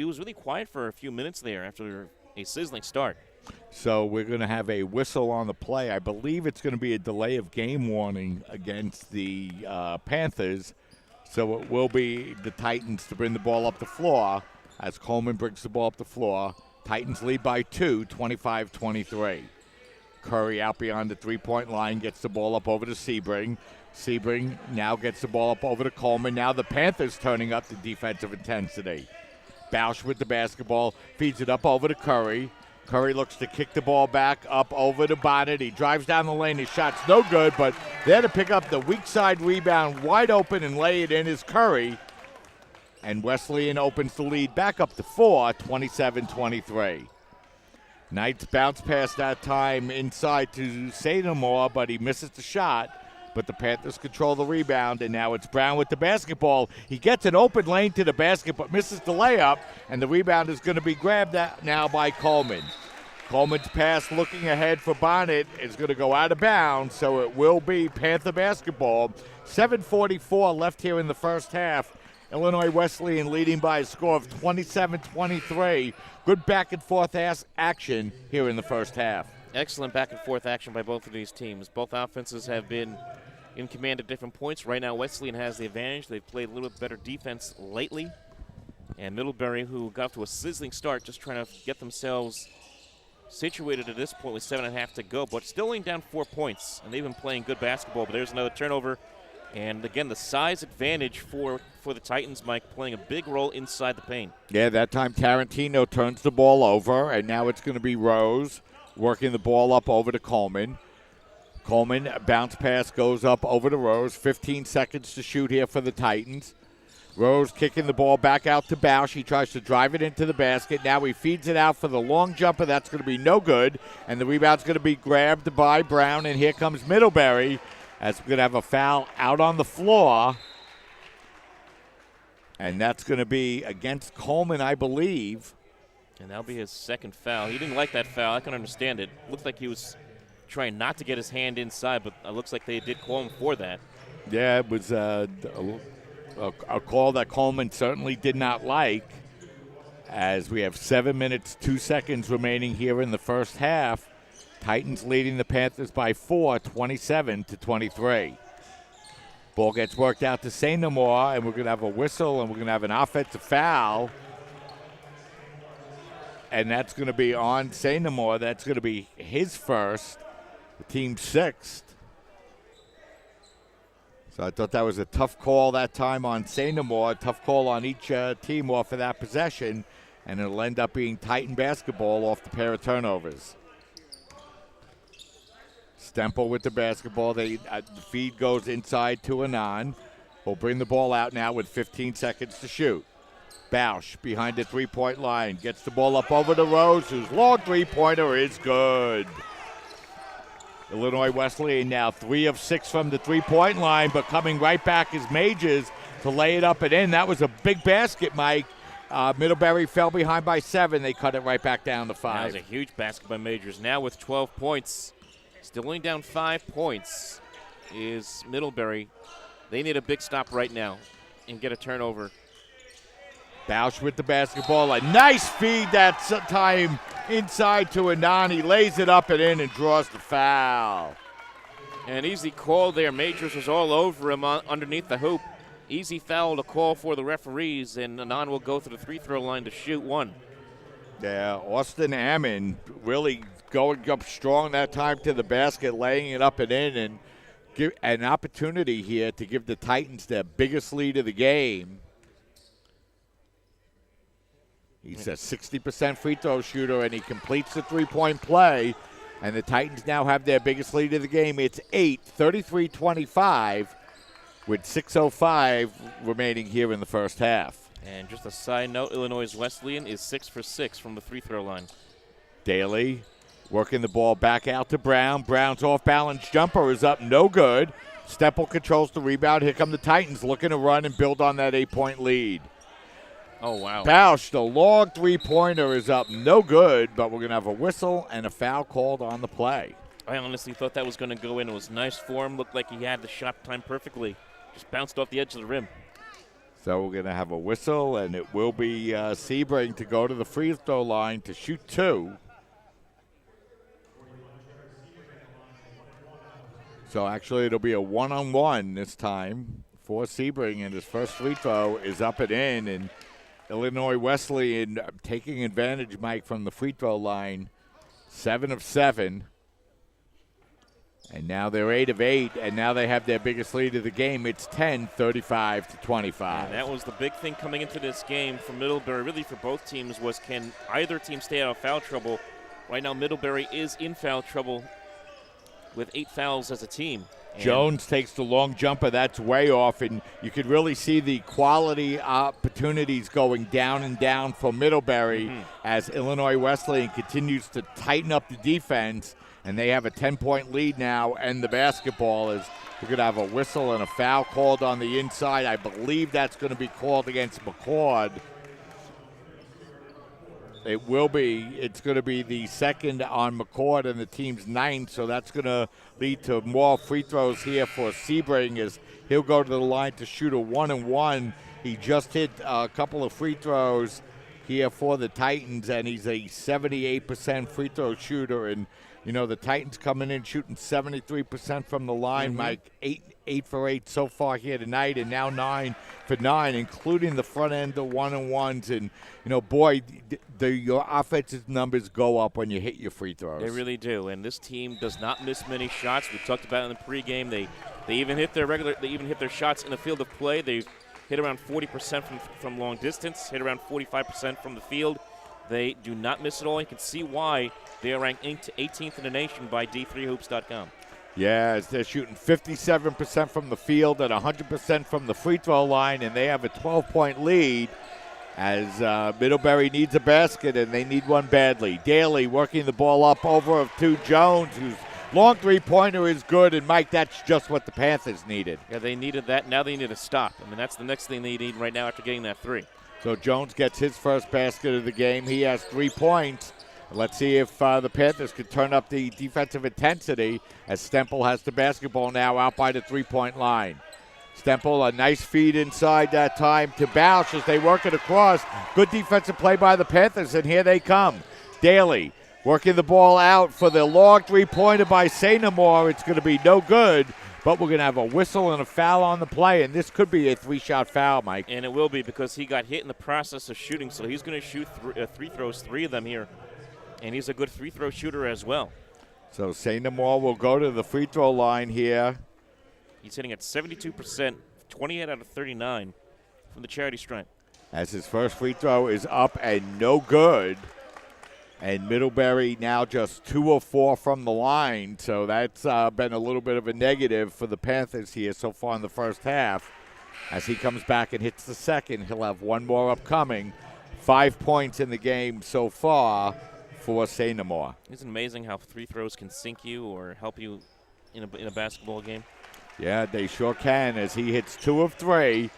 [SPEAKER 1] was really quiet for a few minutes there after a sizzling start.
[SPEAKER 2] So we're going to have a whistle on the play. I believe it's going to be a delay of game warning against the Panthers. So it will be the Titans to bring the ball up the floor as Coleman brings the ball up the floor. Titans lead by 2, 25-23. Curry out beyond the three-point line, gets the ball up over to Sebring. Sebring now gets the ball up over to Coleman. Now the Panthers turning up the defensive intensity. Bausch with the basketball, feeds it up over to Curry. Curry looks to kick the ball back up over to Bonnet. He drives down the lane. His shot's no good, but there to pick up the weak side rebound wide open and lay it in is Curry. And Wesleyan opens the lead back up to 4, 27-23. Knight's bounce pass that time inside to Sademore, but he misses the shot. But the Panthers control the rebound, and now it's Brown with the basketball. He gets an open lane to the basket, but misses the layup, and the rebound is going to be grabbed now by Coleman. Coleman's pass looking ahead for Bonnet is going to go out of bounds, so it will be Panther basketball. 7:44 left here in the first half. Illinois Wesleyan leading by a score of 27-23. Good back-and-forth action here in the first half.
[SPEAKER 1] Excellent back-and-forth action by both of these teams. Both offenses have been in command at different points. Right now, Wesleyan has the advantage. They've played a little bit better defense lately. And Middlebury, who got off to a sizzling start, just trying to get themselves situated at this point with 7.5 to go, but still laying down 4 points. And they've been playing good basketball, but there's another turnover. And, again, the size advantage for the Titans, Mike, playing a big role inside the paint.
[SPEAKER 2] Yeah, that time Tarantino turns the ball over, and now it's going to be Rose working the ball up over to Coleman. Coleman, bounce pass goes up over to Rose. 15 seconds to shoot here for the Titans. Rose kicking the ball back out to Bausch. He tries to drive it into the basket. Now he feeds it out for the long jumper. That's going to be no good. And the rebound's going to be grabbed by Brown. And here comes Middlebury as we're going to have a foul out on the floor. And that's going to be against Coleman, I believe.
[SPEAKER 1] And that'll be his second foul. He didn't like that foul. I can understand it. Looked like he was trying not to get his hand inside, but it looks like they did call him for that.
[SPEAKER 2] Yeah, it was a call that Coleman certainly did not like, as we have 7 minutes, 2 seconds remaining here in the first half. Titans leading the Panthers by 4, 27-23. Ball gets worked out to Sainamore, and we're going to have a whistle, and we're going to have an offensive foul. And that's going to be on Sainamore. That's going to be his first, the team's sixth. So I thought that was a tough call that time on Sainamore. Tough call on each team off of that possession. And it'll end up being Titan basketball off the pair of turnovers. Stempel with the basketball. The feed goes inside to Anand. We'll bring the ball out now with 15 seconds to shoot. Bausch behind the three-point line. Gets the ball up over to Rose, whose long three-pointer is good. Illinois Wesleyan now 3 of 6 from the three-point line, but coming right back is Majors to lay it up and in. That was a big basket, Mike. Middlebury fell behind by 7. They cut it right back down to 5.
[SPEAKER 1] That was a huge basket by Majors. Now with 12 points. Still only down 5 points is Middlebury. They need a big stop right now and get a turnover.
[SPEAKER 2] Bausch with the basketball. A nice feed that time inside to Anand. He lays it up and in and draws the foul.
[SPEAKER 1] An easy call there. Majors was all over him underneath the hoop. Easy foul to call for the referees, and Anand will go to the free throw line to shoot one.
[SPEAKER 2] Yeah, Austin Ammon really going up strong that time to the basket, laying it up and in, and give an opportunity here to give the Titans their biggest lead of the game. He's a 60% free throw shooter, and he completes the three-point play. And the Titans now have their biggest lead of the game. It's 33-25 with 6:05 remaining here in the first half.
[SPEAKER 1] And just a side note, Illinois' Wesleyan is 6 for 6 from the free throw line.
[SPEAKER 2] Daly working the ball back out to Brown. Brown's off-balance jumper is up, no good. Stempel controls the rebound. Here come the Titans looking to run and build on that 8-point lead.
[SPEAKER 1] Oh, wow.
[SPEAKER 2] Bausch, the long three-pointer is up, no good, but we're going to have a whistle and a foul called on the play.
[SPEAKER 1] I honestly thought that was going to go in. It was nice form. Looked like he had the shot timed perfectly. Just bounced off the edge of the rim.
[SPEAKER 2] So we're going to have a whistle, and it will be Sebring to go to the free throw line to shoot 2. So actually it'll be a one-on-one this time for Sebring, and his first free throw is up and in, and Illinois Wesleyan taking advantage, Mike, from the free throw line, 7 of 7. And now they're 8 of 8, and now they have their biggest lead of the game. It's 10-35-25.
[SPEAKER 1] And that was the big thing coming into this game for Middlebury, really for both teams, was can either team stay out of foul trouble? Right now Middlebury is in foul trouble with 8 fouls as a team.
[SPEAKER 2] Jones takes the long jumper. That's way off, and you could really see the quality opportunities going down and down for Middlebury as Illinois Wesleyan continues to tighten up the defense, and they have a 10-point lead now, and the basketball is we're going to have a whistle and a foul called on the inside. I believe that's going to be called against McCord. It will be. It's going to be the second on McCord and the team's 9th, so that's going to lead to more free throws here for Sebring as he'll go to the line to shoot a 1-and-1. He just hit a couple of free throws here for the Titans, and he's a 78% free throw shooter. And, you know, the Titans coming in shooting 73% from the line, Mike, 8 for 8 so far here tonight, and now 9 for 9, including the front end of 1-and-1s. And, you know, boy, your offensive numbers go up when you hit your free throws.
[SPEAKER 1] They really do, and this team does not miss many shots. We talked about it in the pregame. They even hit their shots in the field of play. They hit around 40% from long distance, hit around 45% from the field. They do not miss at all. You can see why they are ranked 18th in the nation by D3Hoops.com.
[SPEAKER 2] Yeah, they're shooting 57% from the field and 100% from the free throw line, and they have a 12-point lead as Middlebury needs a basket, and they need one badly. Daly working the ball up over to Jones, whose long three-pointer is good, and, Mike, that's just what the Panthers needed.
[SPEAKER 1] Yeah, they needed that. Now they need a stop. I mean, that's the next thing they need right now after getting that 3.
[SPEAKER 2] So Jones gets his first basket of the game. He has 3 points. Let's see if the Panthers could turn up the defensive intensity as Stempel has the basketball now out by the three-point line. Stempel, a nice feed inside that time to Bausch as they work it across. Good defensive play by the Panthers, and here they come. Daly working the ball out for the long three-pointer by Sainamore. It's going to be no good, but we're going to have a whistle and a foul on the play, and this could be a 3-shot foul, Mike.
[SPEAKER 1] And it will be because he got hit in the process of shooting, so he's going to shoot 3 throws, 3 of them here. And he's a good free throw shooter as well.
[SPEAKER 2] So Sainamore will go to the free throw line here.
[SPEAKER 1] He's hitting at 72%, 28 out of 39 from the charity stripe.
[SPEAKER 2] As his first free throw is up and no good. And Middlebury now just 2 of 4 from the line. So that's been a little bit of a negative for the Panthers here so far in the first half. As he comes back and hits the second, he'll have one more upcoming. 5 points in the game so far for Sainamore.
[SPEAKER 1] Isn't it amazing how 3 throws can sink you or help you in a basketball game?
[SPEAKER 2] Yeah, they sure can as he hits 2 of 3.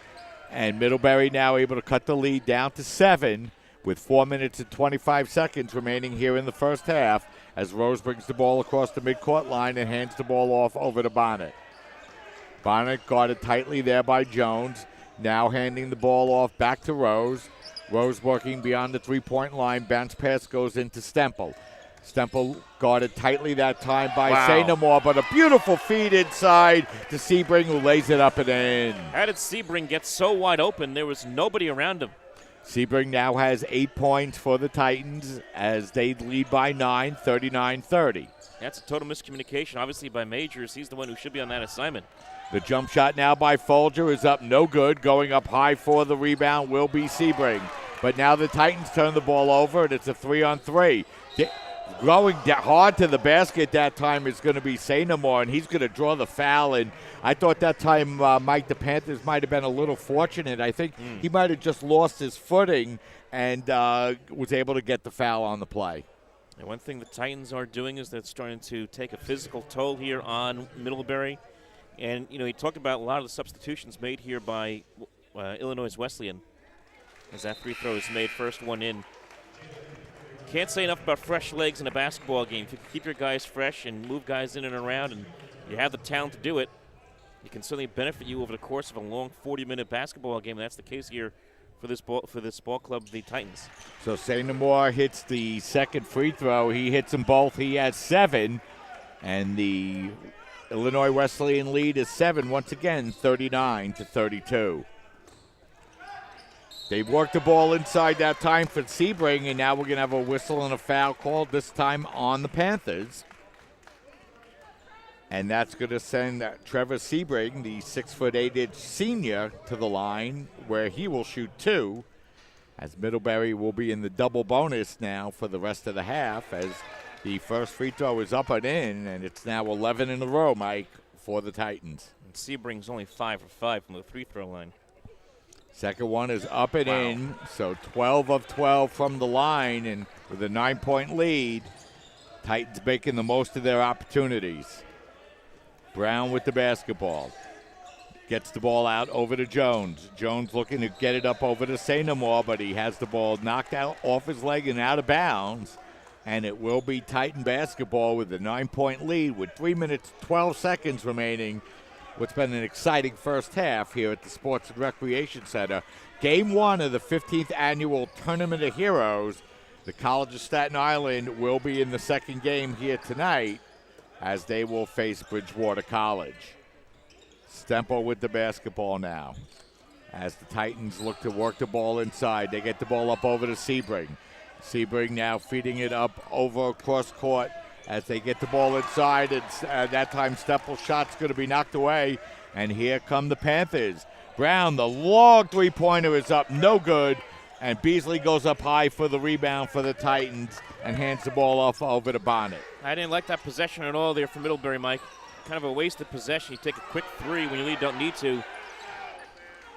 [SPEAKER 2] And Middlebury now able to cut the lead down to 7 with 4 minutes and 25 seconds remaining here in the first half as Rose brings the ball across the midcourt line and hands the ball off over to Bonnet. Bonnet guarded tightly there by Jones. Now handing the ball off back to Rose. Rose working beyond the three-point line. Bounce pass goes into Stempel. Stempel guarded tightly that time by Sainamore, but a beautiful feed inside to Sebring, who lays it up and in.
[SPEAKER 1] How did Sebring get so wide open? There was nobody around him.
[SPEAKER 2] Sebring now has 8 points for the Titans as they lead by 9, 39-30.
[SPEAKER 1] That's a total miscommunication, obviously, by Majors. He's the one who should be on that assignment.
[SPEAKER 2] The jump shot now by Folger is up no good. Going up high for the rebound will be Sebring. But now the Titans turn the ball over, and it's a 3-on-3. Going hard to the basket that time is going to be Sainamore, and he's going to draw the foul. And I thought that time, Mike, the Panthers might have been a little fortunate. I think he might have just lost his footing and was able to get the foul on the play.
[SPEAKER 1] And one thing the Titans are doing is they're starting to take a physical toll here on Middlebury. And, you know, he talked about a lot of the substitutions made here by Illinois Wesleyan as that free throw is made, first one in. Can't say enough about fresh legs in a basketball game. If you can keep your guys fresh and move guys in and around and you have the talent to do it, it can certainly benefit you over the course of a long 40-minute basketball game. That's the case here for this ball club, the Titans.
[SPEAKER 2] So Sainamore hits the second free throw. He hits them both. He has 7. And the Illinois Wesleyan lead is 7, once again, 39-32. They worked the ball inside that time for Sebring, and now we're going to have a whistle and a foul called, this time on the Panthers. And that's going to send Trevor Sebring, the 6'8" senior, to the line where he will shoot 2, as Middlebury will be in the double bonus now for the rest of the half, as the first free throw is up and in, and it's now 11 in a row, Mike, for the Titans.
[SPEAKER 1] And Sebring's only 5 for 5 from the free-throw line.
[SPEAKER 2] Second one is up and in, so 12 of 12 from the line, and with a 9-point lead, Titans making the most of their opportunities. Brown with the basketball. Gets the ball out over to Jones. Jones looking to get it up over to Sainamore, but he has the ball knocked out off his leg and out of bounds. And it will be Titan basketball with a 9-point lead with 3 minutes, 12 seconds remaining. What's been an exciting first half here at the Sports and Recreation Center. Game 1 of the 15th annual Tournament of Heroes. The College of Staten Island will be in the second game here tonight as they will face Bridgewater College. Stempo with the basketball now. As the Titans look to work the ball inside, they get the ball up over to Sebring. Sebring now feeding it up over across court as they get the ball inside. It's that time Stempel's shot's going to be knocked away. And here come the Panthers. Brown, the long three-pointer is up, no good. And Beasley goes up high for the rebound for the Titans and hands the ball off over to Bonnet.
[SPEAKER 1] I didn't like that possession at all there for Middlebury, Mike. Kind of a wasted possession. You take a quick 3 when you really don't need to.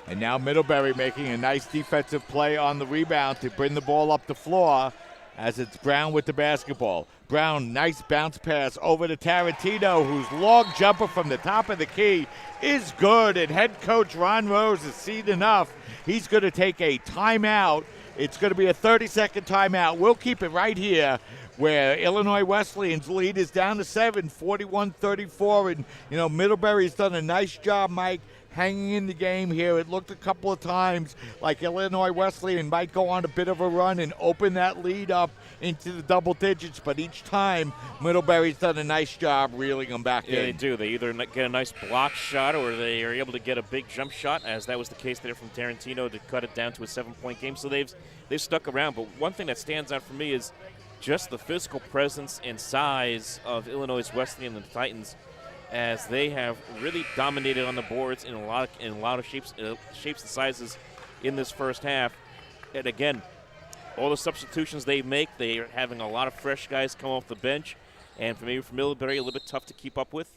[SPEAKER 2] And now Middlebury making a nice defensive play on the rebound to bring the ball up the floor as it's Brown with the basketball. Brown, nice bounce pass over to Tarantino, whose long jumper from the top of the key is good. And head coach Ron Rose has seen enough. He's going to take a timeout. It's going to be a 30-second timeout. We'll keep it right here where Illinois Wesleyan's lead is down to 7, 41-34. And, you know, Middlebury's done a nice job, Mike, hanging in the game here. It looked a couple of times like Illinois Wesleyan might go on a bit of a run and open that lead up into the double digits, but each time Middlebury's done a nice job reeling them back in.
[SPEAKER 1] Yeah, they do. They either get a nice block shot or they are able to get a big jump shot, as that was the case there from Tarantino to cut it down to a 7-point game. So they've stuck around. But one thing that stands out for me is just the physical presence and size of Illinois Wesleyan and the Titans, as they have really dominated on the boards in a lot of shapes and sizes in this first half. And again, all the substitutions they make, they are having a lot of fresh guys come off the bench, and for Middlebury, a little bit tough to keep up with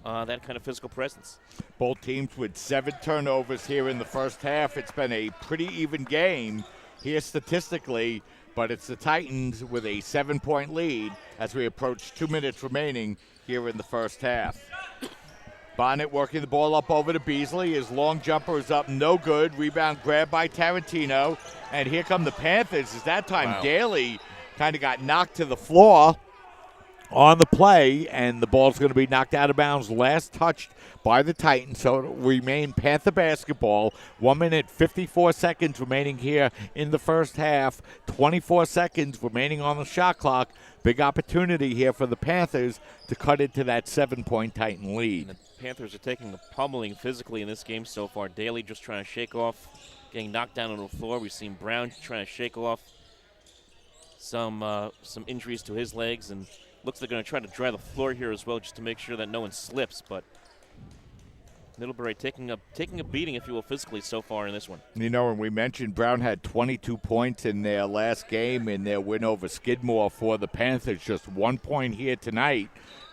[SPEAKER 1] that kind of physical presence.
[SPEAKER 2] Both teams with 7 turnovers here in the first half. It's been a pretty even game here statistically, but it's the Titans with a 7-point lead as we approach 2 minutes remaining here in the first half. Bonnet working the ball up over to Beasley. His long jumper is up, no good. Rebound grabbed by Tarantino. And here come the Panthers. As that time, Daly kind of got knocked to the floor on the play, and the ball's going to be knocked out of bounds. Last touched by the Titans, so it will remain Panther basketball. 1 minute, 54 seconds remaining here in the first half. 24 seconds remaining on the shot clock. Big opportunity here for the Panthers to cut into that 7-point Titan lead.
[SPEAKER 1] And the Panthers are taking the pummeling physically in this game so far. Daly just trying to shake off getting knocked down on the floor. We've seen Brown trying to shake off some injuries to his legs, and looks like they're going to try to dry the floor here as well, just to make sure that no one slips. But Middlebury taking a beating, if you will, physically so far in this one.
[SPEAKER 2] You know, when we mentioned Brown had 22 points in their last game in their win over Skidmore for the Panthers, just 1 point here tonight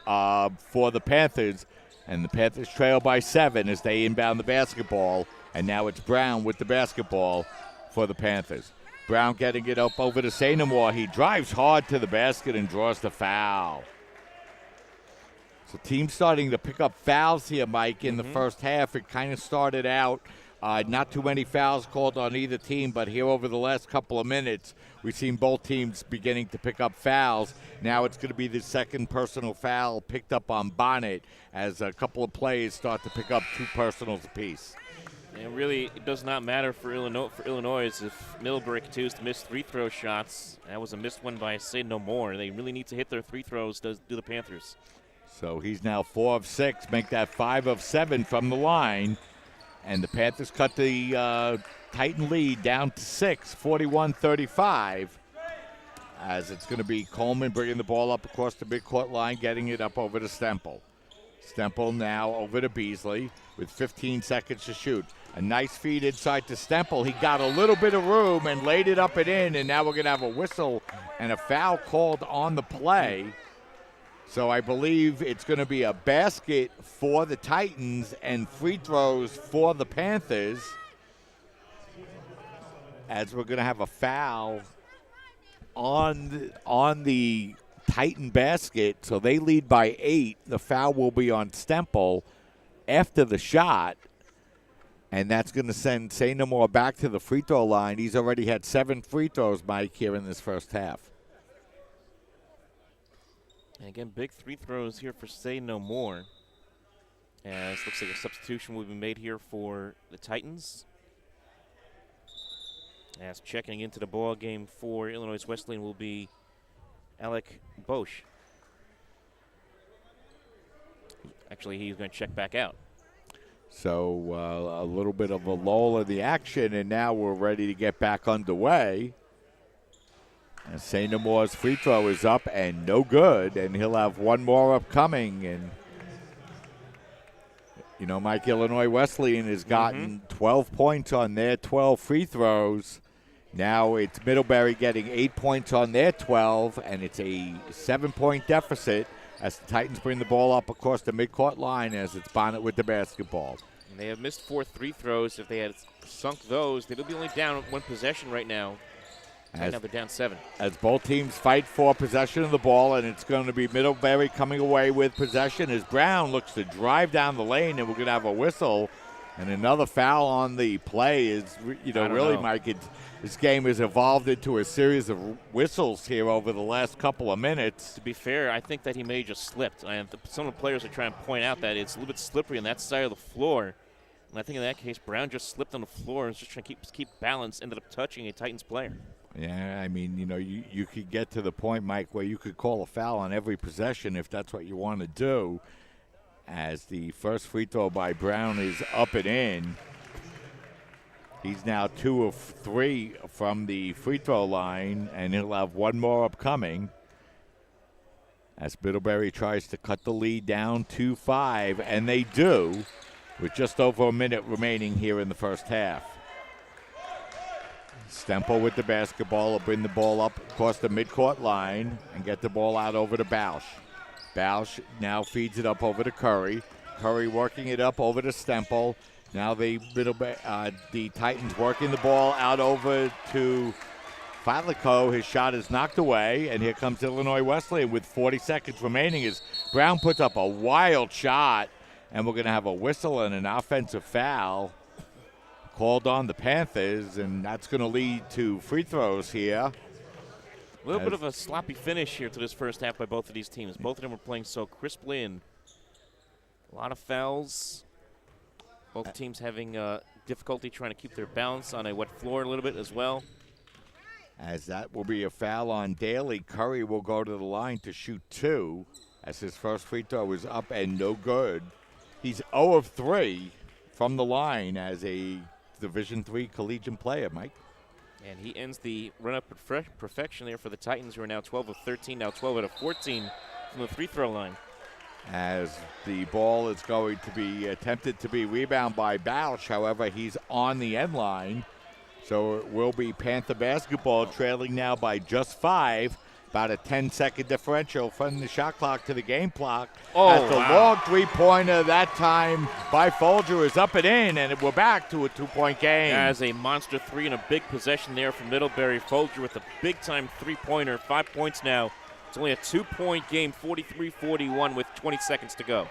[SPEAKER 2] for the Panthers, and the Panthers trail by 7 as they inbound the basketball, and now it's Brown with the basketball for the Panthers. Brown getting it up over to St. He drives hard to the basket and draws the foul. So teams starting to pick up fouls here, Mike, in the first half. It kind of started out not too many fouls called on either team, but here over the last couple of minutes, we've seen both teams beginning to pick up fouls. Now it's going to be the second personal foul picked up on Bonnet as a couple of players start to pick up 2 personals apiece.
[SPEAKER 1] And really, it does not matter for Illinois if Middlebury continues to miss free throw shots. That was a missed one by Say No More. They really need to hit their free throws to do the Panthers.
[SPEAKER 2] So he's now 4 of 6, make that 5 of 7 from the line. And the Panthers cut the Titan lead down to 6, 41-35. As it's going to be Coleman bringing the ball up across the midcourt line, getting it up over to Stemple. Stemple now over to Beasley with 15 seconds to shoot. A nice feed inside to Stemple. He got a little bit of room and laid it up and in, and now we're going to have a whistle and a foul called on the play. So I believe it's going to be a basket for the Titans and free throws for the Panthers, as we're going to have a foul on the Titan basket. So they lead by 8. The foul will be on Stemple after the shot, and that's going to send Say No More back to the free throw line. He's already had 7 free throws, Mike, here in this first half.
[SPEAKER 1] And again, big free throws here for Say No More. As looks like a substitution will be made here for the Titans. As checking into the ball game for Illinois Wesleyan will be Alec Bosch. Actually, he's going to check back out.
[SPEAKER 2] So a little bit of a lull in the action, and now we're ready to get back underway. And Say No More's free throw is up and no good, and he'll have one more upcoming. And, you know, Mike, Illinois Wesleyan has gotten 12 points on their 12 free throws. Now it's Middlebury getting 8 points on their 12, and it's a 7-point deficit as the Titans bring the ball up across the midcourt line as it's Bonnet with the basketball.
[SPEAKER 1] And they have missed 4 free throws. If they had sunk those, they would be only down 1 possession right now. Right now they're down 7.
[SPEAKER 2] As both teams fight for possession of the ball, and it's going to be Middlebury coming away with possession as Brown looks to drive down the lane, and we're going to have a whistle. And another foul on the play is, really, Mike, this game has evolved into a series of whistles here over the last couple of minutes.
[SPEAKER 1] To be fair, I think that he may have just slipped. Some of the players are trying to point out that it's a little bit slippery on that side of the floor. And I think in that case, Brown just slipped on the floor and was just trying to keep balance, ended up touching a Titans player.
[SPEAKER 2] Yeah, I mean, you could get to the point, Mike, where you could call a foul on every possession if that's what you want to do. As the first free throw by Brown is up and in. He's now 2 of 3 from the free throw line, and he'll have one more upcoming. As Middlebury tries to cut the lead down to 5, and they do, with just over a minute remaining here in the first half. Stemple with the basketball will bring the ball up across the midcourt line and get the ball out over to Bausch. Bausch now feeds it up over to Curry. Curry working it up over to Stemple. Now the Titans working the ball out over to Fatlico. His shot is knocked away, and here comes Illinois Wesleyan with 40 seconds remaining as Brown puts up a wild shot, and we're going to have a whistle and an offensive foul called on the Panthers, and that's going to lead to free throws here.
[SPEAKER 1] A little bit of a sloppy finish here to this first half by both of these teams. Both of them were playing so crisply, and a lot of fouls. Both teams having difficulty trying to keep their balance on a wet floor a little bit as well.
[SPEAKER 2] As that will be a foul on Daly. Curry will go to the line to shoot 2 as his first free throw is up and no good. He's 0 of 3 from the line as a Division III collegiate player, Mike.
[SPEAKER 1] And he ends the run-up perfection there for the Titans, who are now 12 of 13, now 12 out of 14 from the free throw line.
[SPEAKER 2] As the ball is going to be attempted to be rebounded by Bausch. However, he's on the end line. So it will be Panther basketball, trailing now by just 5. About a 10-second differential from the shot clock to the game clock. As the long three-pointer that time by Folger is up and in, and we're back to a 2-point game.
[SPEAKER 1] As a monster three and a big possession there from Middlebury. Folger with a big-time three-pointer, 5 points now. It's only a 2-point game, 43-41 with 20 seconds to go.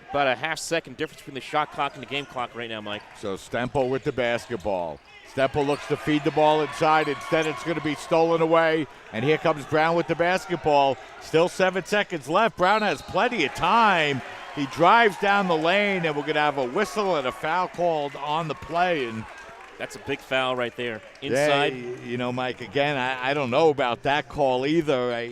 [SPEAKER 1] About a half-second difference between the shot clock and the game clock right now, Mike.
[SPEAKER 2] So Stempel with the basketball. Stempel looks to feed the ball inside. Instead, it's going to be stolen away. And here comes Brown with the basketball. Still 7 seconds left. Brown has plenty of time. He drives down the lane, and we're going to have a whistle and a foul called on the play. And
[SPEAKER 1] that's a big foul right there. Inside.
[SPEAKER 2] Yeah, Mike, again, I don't know about that call either.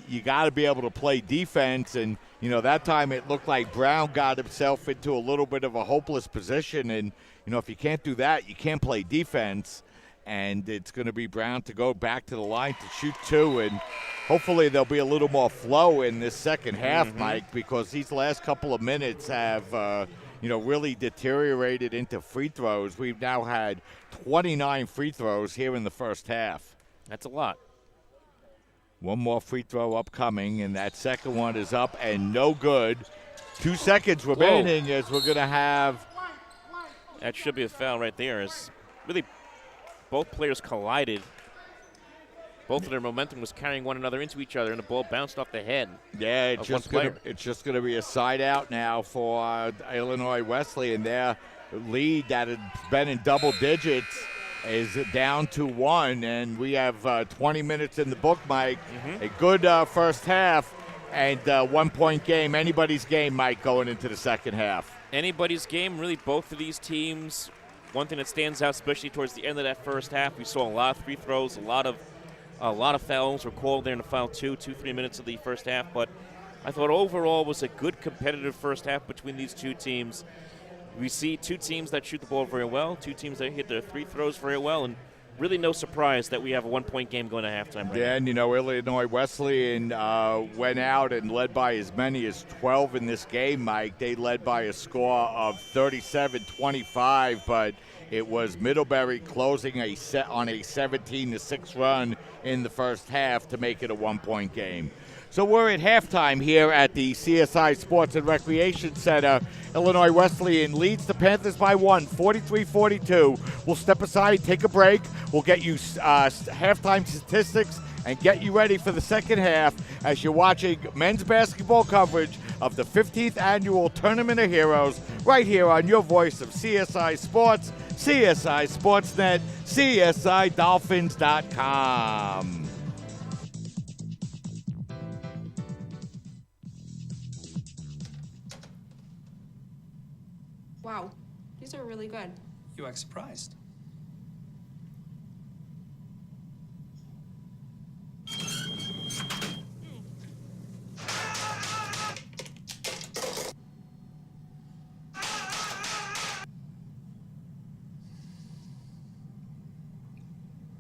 [SPEAKER 2] You got to be able to play defense. And, that time it looked like Brown got himself into a little bit of a hopeless position. And, if you can't do that, you can't play defense. And it's going to be Brown to go back to the line to shoot 2. And hopefully there'll be a little more flow in this second half, Mike, because these last couple of minutes have, really deteriorated into free throws. We've now had 29 free throws here in the first half.
[SPEAKER 1] That's a lot.
[SPEAKER 2] One more free throw upcoming, and that second one is up and no good. 2 seconds remaining as we're going to have.
[SPEAKER 1] That should be a foul right there, as really both players collided. Both of their momentum was carrying one another into each other, and the ball bounced off the head.
[SPEAKER 2] Yeah, it's just going to be a side out now for Illinois Wesleyan. Their lead that had been in double digits is down to 1, and we have 20 minutes in the book, Mike. A good first half and 1-point game. Anybody's game, Mike, going into the second half.
[SPEAKER 1] Anybody's game, really. Both of these teams, one thing that stands out, especially towards the end of that first half, we saw a lot of free throws, a lot of fouls were called there in the final 2-3 minutes of the first half. But I thought overall was a good competitive first half between these two teams. We see two teams that shoot the ball very well, two teams that hit their free throws very well, and really no surprise that we have a 1-point game going to halftime right now.
[SPEAKER 2] And, Illinois Wesleyan went out and led by as many as 12 in this game, Mike. They led by a score of 37-25, but it was Middlebury closing on a 17-6 run in the first half to make it a 1-point game. So we're at halftime here at the CSI Sports and Recreation Center. Illinois Wesleyan leads the Panthers by 1, 43-42. We'll step aside, take a break. We'll get you halftime statistics and get you ready for the second half as you're watching men's basketball coverage of the 15th Annual Tournament of Heroes right here on your voice of CSI Sports, CSI Sportsnet, CSIDolphins.com.
[SPEAKER 7] Wow, these are really good.
[SPEAKER 8] You act surprised.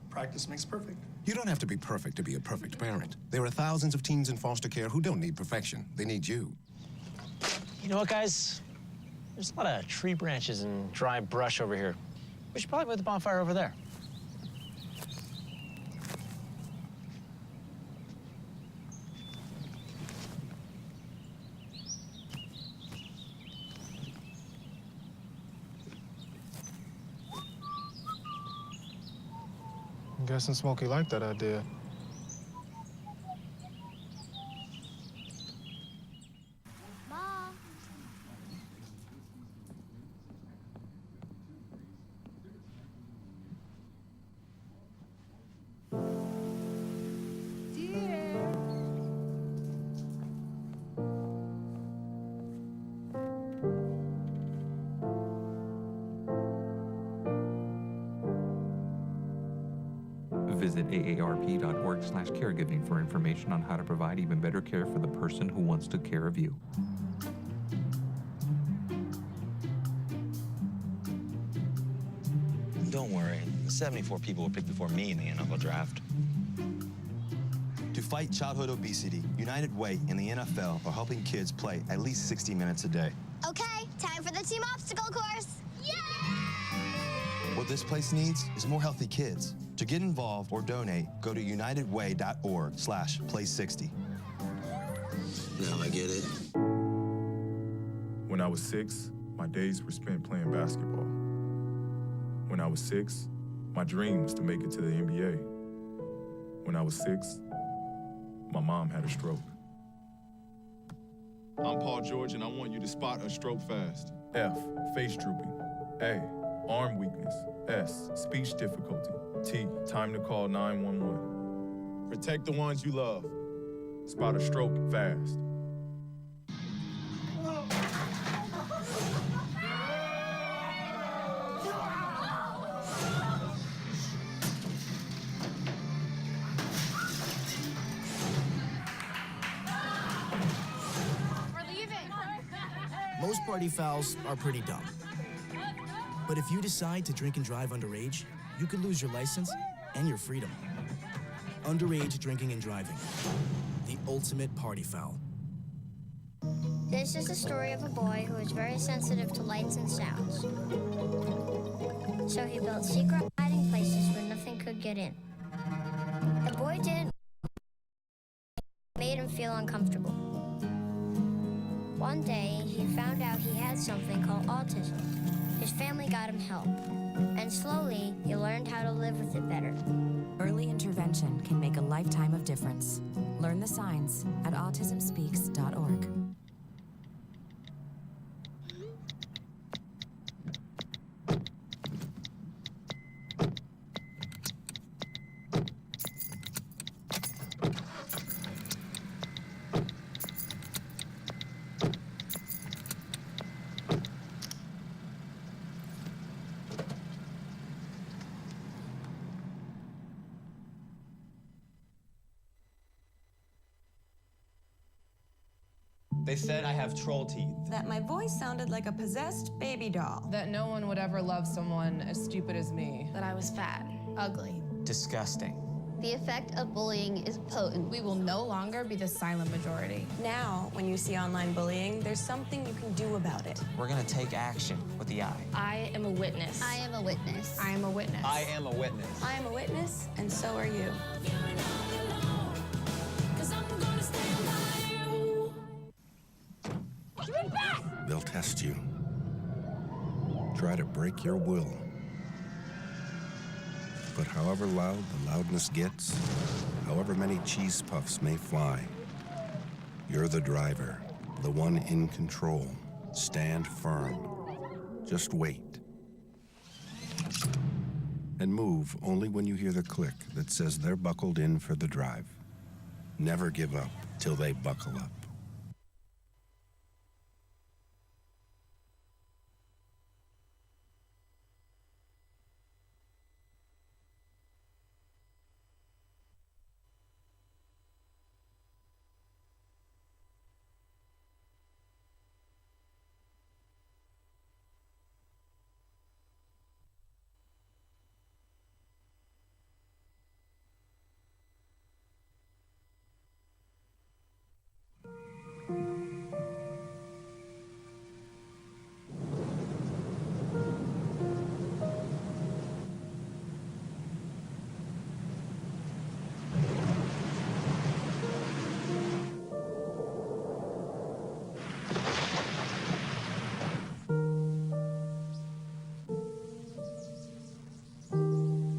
[SPEAKER 8] Practice makes perfect.
[SPEAKER 9] You don't have to be perfect to be a perfect parent. There are thousands of teens in foster care who don't need perfection. They need you.
[SPEAKER 10] You know what, guys? There's a lot of tree branches and dry brush over here. We should probably put the bonfire over there.
[SPEAKER 11] I'm guessing Smokey liked that idea.
[SPEAKER 12] Visit aarp.org/caregiving for information on how to provide even better care for the person who wants to care of you.
[SPEAKER 13] 74 people were picked before me in the NFL draft.
[SPEAKER 14] To fight childhood obesity, United Way and the NFL are helping kids play at least 60 minutes a day.
[SPEAKER 15] Okay, time for the team obstacle course. Yay!
[SPEAKER 14] What this place needs is more healthy kids. To get involved or donate, go to unitedway.org/play60.
[SPEAKER 13] Now I get it.
[SPEAKER 11] When I was 6, my days were spent playing basketball. When I was 6, my dream was to make it to the NBA. When I was 6, my mom had a stroke.
[SPEAKER 16] I'm Paul George, and I want you to spot a stroke fast.
[SPEAKER 11] F, face drooping. A, arm weakness. S, speech difficulty. T, time to call 911.
[SPEAKER 16] Protect the ones you love.
[SPEAKER 11] Spot a stroke fast.
[SPEAKER 17] Most party fouls are pretty dumb. But if you decide to drink and drive underage, you could lose your license and your freedom. Underage drinking and driving. The ultimate party foul.
[SPEAKER 15] This is the story of a boy who was very sensitive to lights and sounds. So he built secret hiding places where nothing could get in. The boy didn't made him feel uncomfortable. One day, he found out he had something called autism. His family got him help, and slowly, he learned how to live with it better.
[SPEAKER 18] Early intervention can make a lifetime of difference. Learn the signs at autismspeaks.org.
[SPEAKER 19] They said I have troll teeth.
[SPEAKER 20] That my voice sounded like a possessed baby doll.
[SPEAKER 21] That no one would ever love someone as stupid as me.
[SPEAKER 7] That I was fat, ugly.
[SPEAKER 19] Disgusting.
[SPEAKER 7] The effect of bullying is potent. We will no longer be the silent majority.
[SPEAKER 20] Now, when you see online bullying, there's something you can do about it.
[SPEAKER 19] We're gonna take action with the I.
[SPEAKER 7] I am a witness.
[SPEAKER 15] I am a witness.
[SPEAKER 7] I am a witness.
[SPEAKER 19] I am a witness.
[SPEAKER 20] I am a witness, and so are you.
[SPEAKER 9] They'll test you. Try to break your will. But however loud the loudness gets, however many cheese puffs may fly, you're the driver, the one in control. Stand firm. Just wait. And move only when you hear the click that says they're buckled in for the drive. Never give up till they buckle up.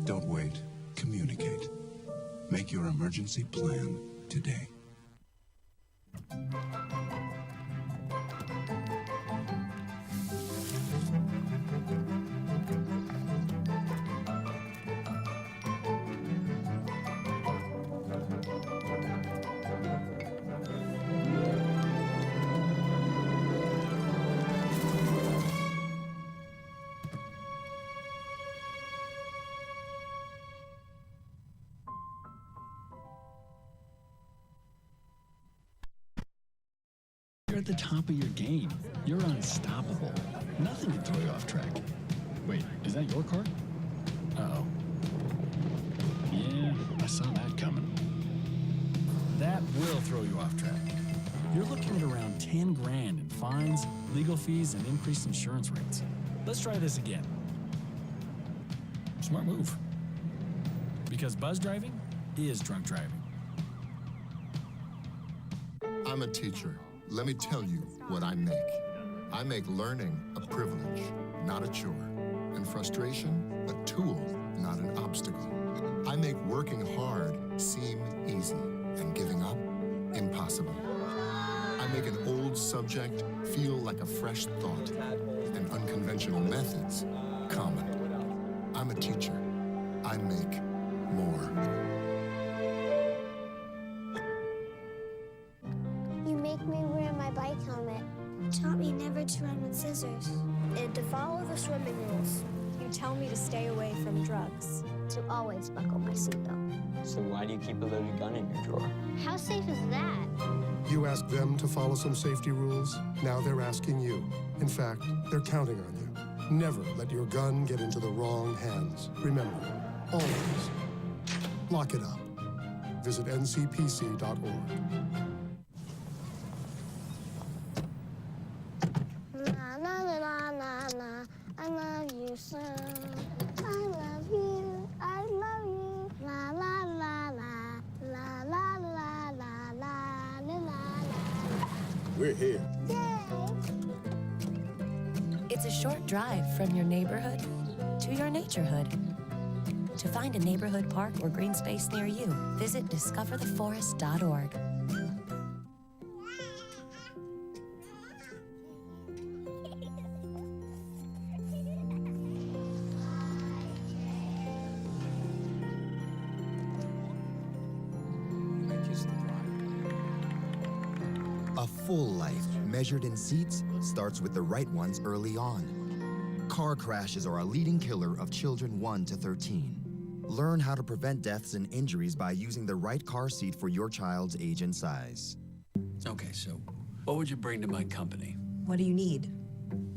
[SPEAKER 9] Don't wait. Communicate. Make your emergency plan today.
[SPEAKER 22] You're at the top of your game. You're unstoppable. Nothing can throw you off track. Wait, is that your car? Uh-oh. saw that coming. That will throw you off track. You're looking at around 10 grand in fines, legal fees, and increased insurance rates. Let's try this again. Smart move. Because buzz driving is drunk driving.
[SPEAKER 4] I'm a teacher. Let me tell you what I make. I make learning a privilege, not a chore, and frustration a tool, not an obstacle. I make working hard seem easy and giving up impossible. I make an old subject feel like a fresh thought and unconventional methods common. I'm a teacher. I make more.
[SPEAKER 15] You make me wear my bike helmet. Taught me never to run with scissors. And to follow the swimming rules.
[SPEAKER 20] You tell me to stay away from drugs.
[SPEAKER 15] To always buckle my seatbelt.
[SPEAKER 19] So why do you keep a loaded gun in your drawer?
[SPEAKER 15] How safe is that?
[SPEAKER 3] You asked them to follow some safety rules. Now they're asking you. In fact, they're counting on you. Never let your gun get into the wrong hands. Remember, always lock it up. Visit ncpc.org.
[SPEAKER 15] La la la la la la. I love you so. I love you. I love you. La la la la. La la la la la la la.
[SPEAKER 4] We're here.
[SPEAKER 18] It's a short drive from your neighborhood to your naturehood. To find a neighborhood park or green space near you, visit discovertheforest.org.
[SPEAKER 14] A full life measured in seats starts with the right ones early on. Car crashes are a leading killer of children 1 to 13. Learn how to prevent deaths and injuries by using the right car seat for your child's age and size.
[SPEAKER 22] Okay, so what would you bring to my company?
[SPEAKER 5] What do you need?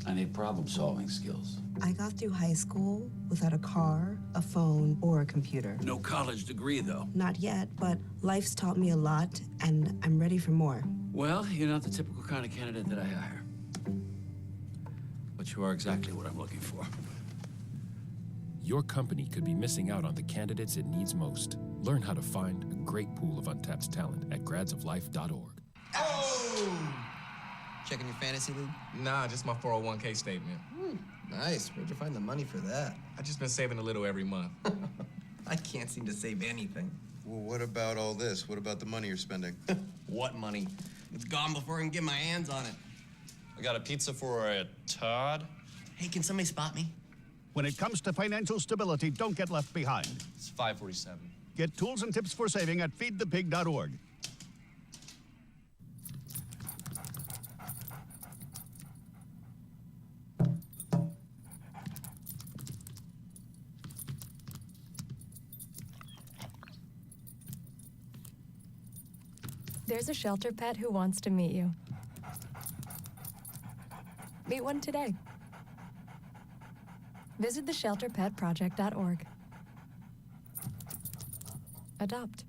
[SPEAKER 22] I need problem-solving skills.
[SPEAKER 5] I got through high school without a car, a phone, or a computer.
[SPEAKER 22] No college degree, though.
[SPEAKER 5] Not yet, but life's taught me a lot, and I'm ready for more.
[SPEAKER 22] Well, you're not the typical kind of candidate that I hire. But you are exactly what I'm looking for.
[SPEAKER 23] Your company could be missing out on the candidates it needs most. Learn how to find a great pool of untapped talent at gradsoflife.org.
[SPEAKER 19] Oh! Checking your fantasy league?
[SPEAKER 24] Nah, just my 401k statement.
[SPEAKER 19] Nice. Where'd you find the money for that?
[SPEAKER 24] I just been saving a little every month.
[SPEAKER 19] I can't seem to save anything.
[SPEAKER 9] Well, what about all this? What about the money you're spending?
[SPEAKER 19] What money? It's gone before I can get my hands on it.
[SPEAKER 13] I got a pizza for a Todd.
[SPEAKER 19] Hey, can somebody spot me?
[SPEAKER 25] When it comes to financial stability, don't get left behind.
[SPEAKER 13] It's 547.
[SPEAKER 25] Get tools and tips for saving at feedthepig.org.
[SPEAKER 26] There's a shelter pet who wants to meet you. Meet one today. Visit theshelterpetproject.org. Adopt.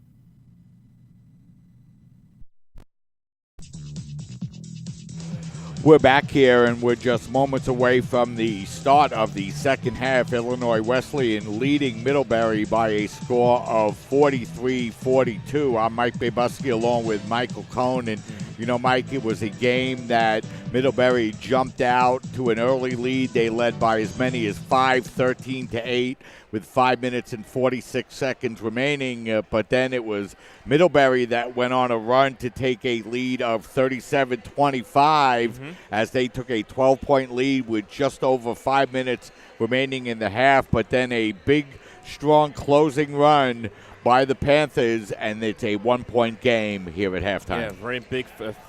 [SPEAKER 2] We're back here, and we're just moments away from the start of the second half. Illinois Wesleyan leading Middlebury by a score of 43-42. I'm Mike Babusky along with Michael Cohn. And, you know, Mike, it was a game that Middlebury jumped out to an early lead. They led by as many as 13-8 with 5 minutes and 46 seconds remaining. But then it was Middlebury that went on a run to take a lead of 37-25 as they took a 12-point lead with just over 5 minutes remaining in the half. But then a big, strong closing run by the Panthers, and it's a 1-point game here at halftime.
[SPEAKER 1] Yeah, very big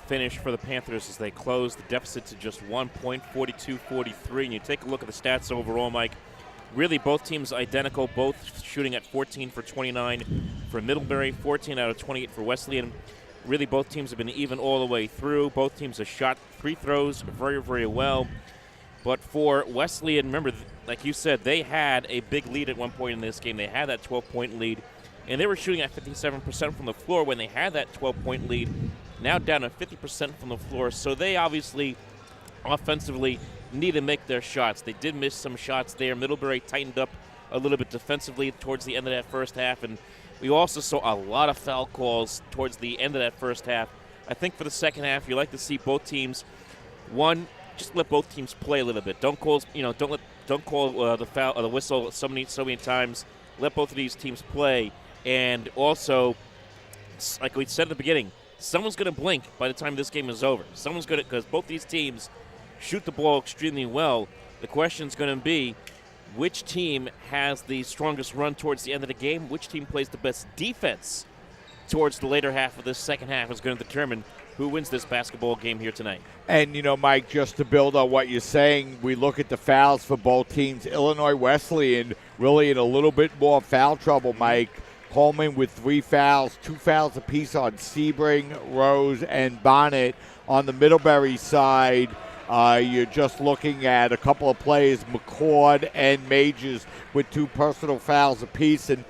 [SPEAKER 1] finish for the Panthers as they close the deficit to just 1 point, 42-43. And you take a look at the stats overall, Mike. Really, both teams identical, both shooting at 14 for 29 for Middlebury, 14 out of 28 for Wesleyan. Really, both teams have been even all the way through. Both teams have shot free throws very, very well. But for Wesleyan, remember, like you said, they had a big lead at one point in this game. They had that 12-point lead. and they were shooting at 57% from the floor when they had that 12-point lead. Now down to 50% from the floor, so they obviously offensively need to make their shots. They did miss some shots there. Middlebury tightened up a little bit defensively towards the end of that first half, and we also saw a lot of foul calls towards the end of that first half. I think for the second half, you like to see both teams, just let both teams play a little bit. Don't call the foul or the whistle so many times. Let both of these teams play, and also, like we said at the beginning, someone's going to blink by the time this game is over. Someone's going to, because both these teams shoot the ball extremely well. The question is going to be, which team has the strongest run towards the end of the game? Which team plays the best defense towards the later half of this second half is going to determine who wins this basketball game here tonight.
[SPEAKER 2] And, Mike, just to build on what you're saying, we look at the fouls for both teams. Illinois Wesleyan really in a little bit more foul trouble, Mike. Coleman with 3 fouls, 2 fouls apiece on Sebring, Rose, and Bonnet. On the Middlebury side, you're just looking at a couple of players, McCord and Majors, with 2 personal fouls apiece. And,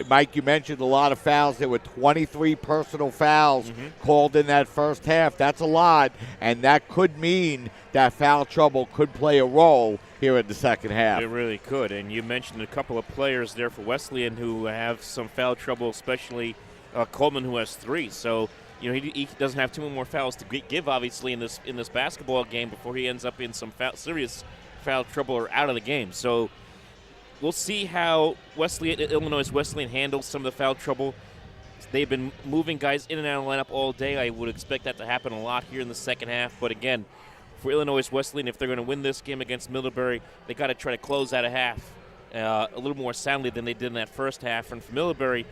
[SPEAKER 2] Mike, you mentioned a lot of fouls. There were 23 personal fouls called in that first half. That's a lot, and that could mean that foul trouble could play a role here in the second half.
[SPEAKER 1] It really could. And you mentioned a couple of players there for Wesleyan who have some foul trouble, especially Coleman, who has 3. So, he doesn't have too many more fouls to give, obviously, in this basketball game before he ends up in some serious foul trouble or out of the game. So we'll see how Illinois Wesleyan handles some of the foul trouble. They've been moving guys in and out of the lineup all day. I would expect that to happen a lot here in the second half. But again, for Illinois Wesleyan, if they're going to win this game against Middlebury, they got to try to close out a half a little more soundly than they did in that first half. And for Middlebury,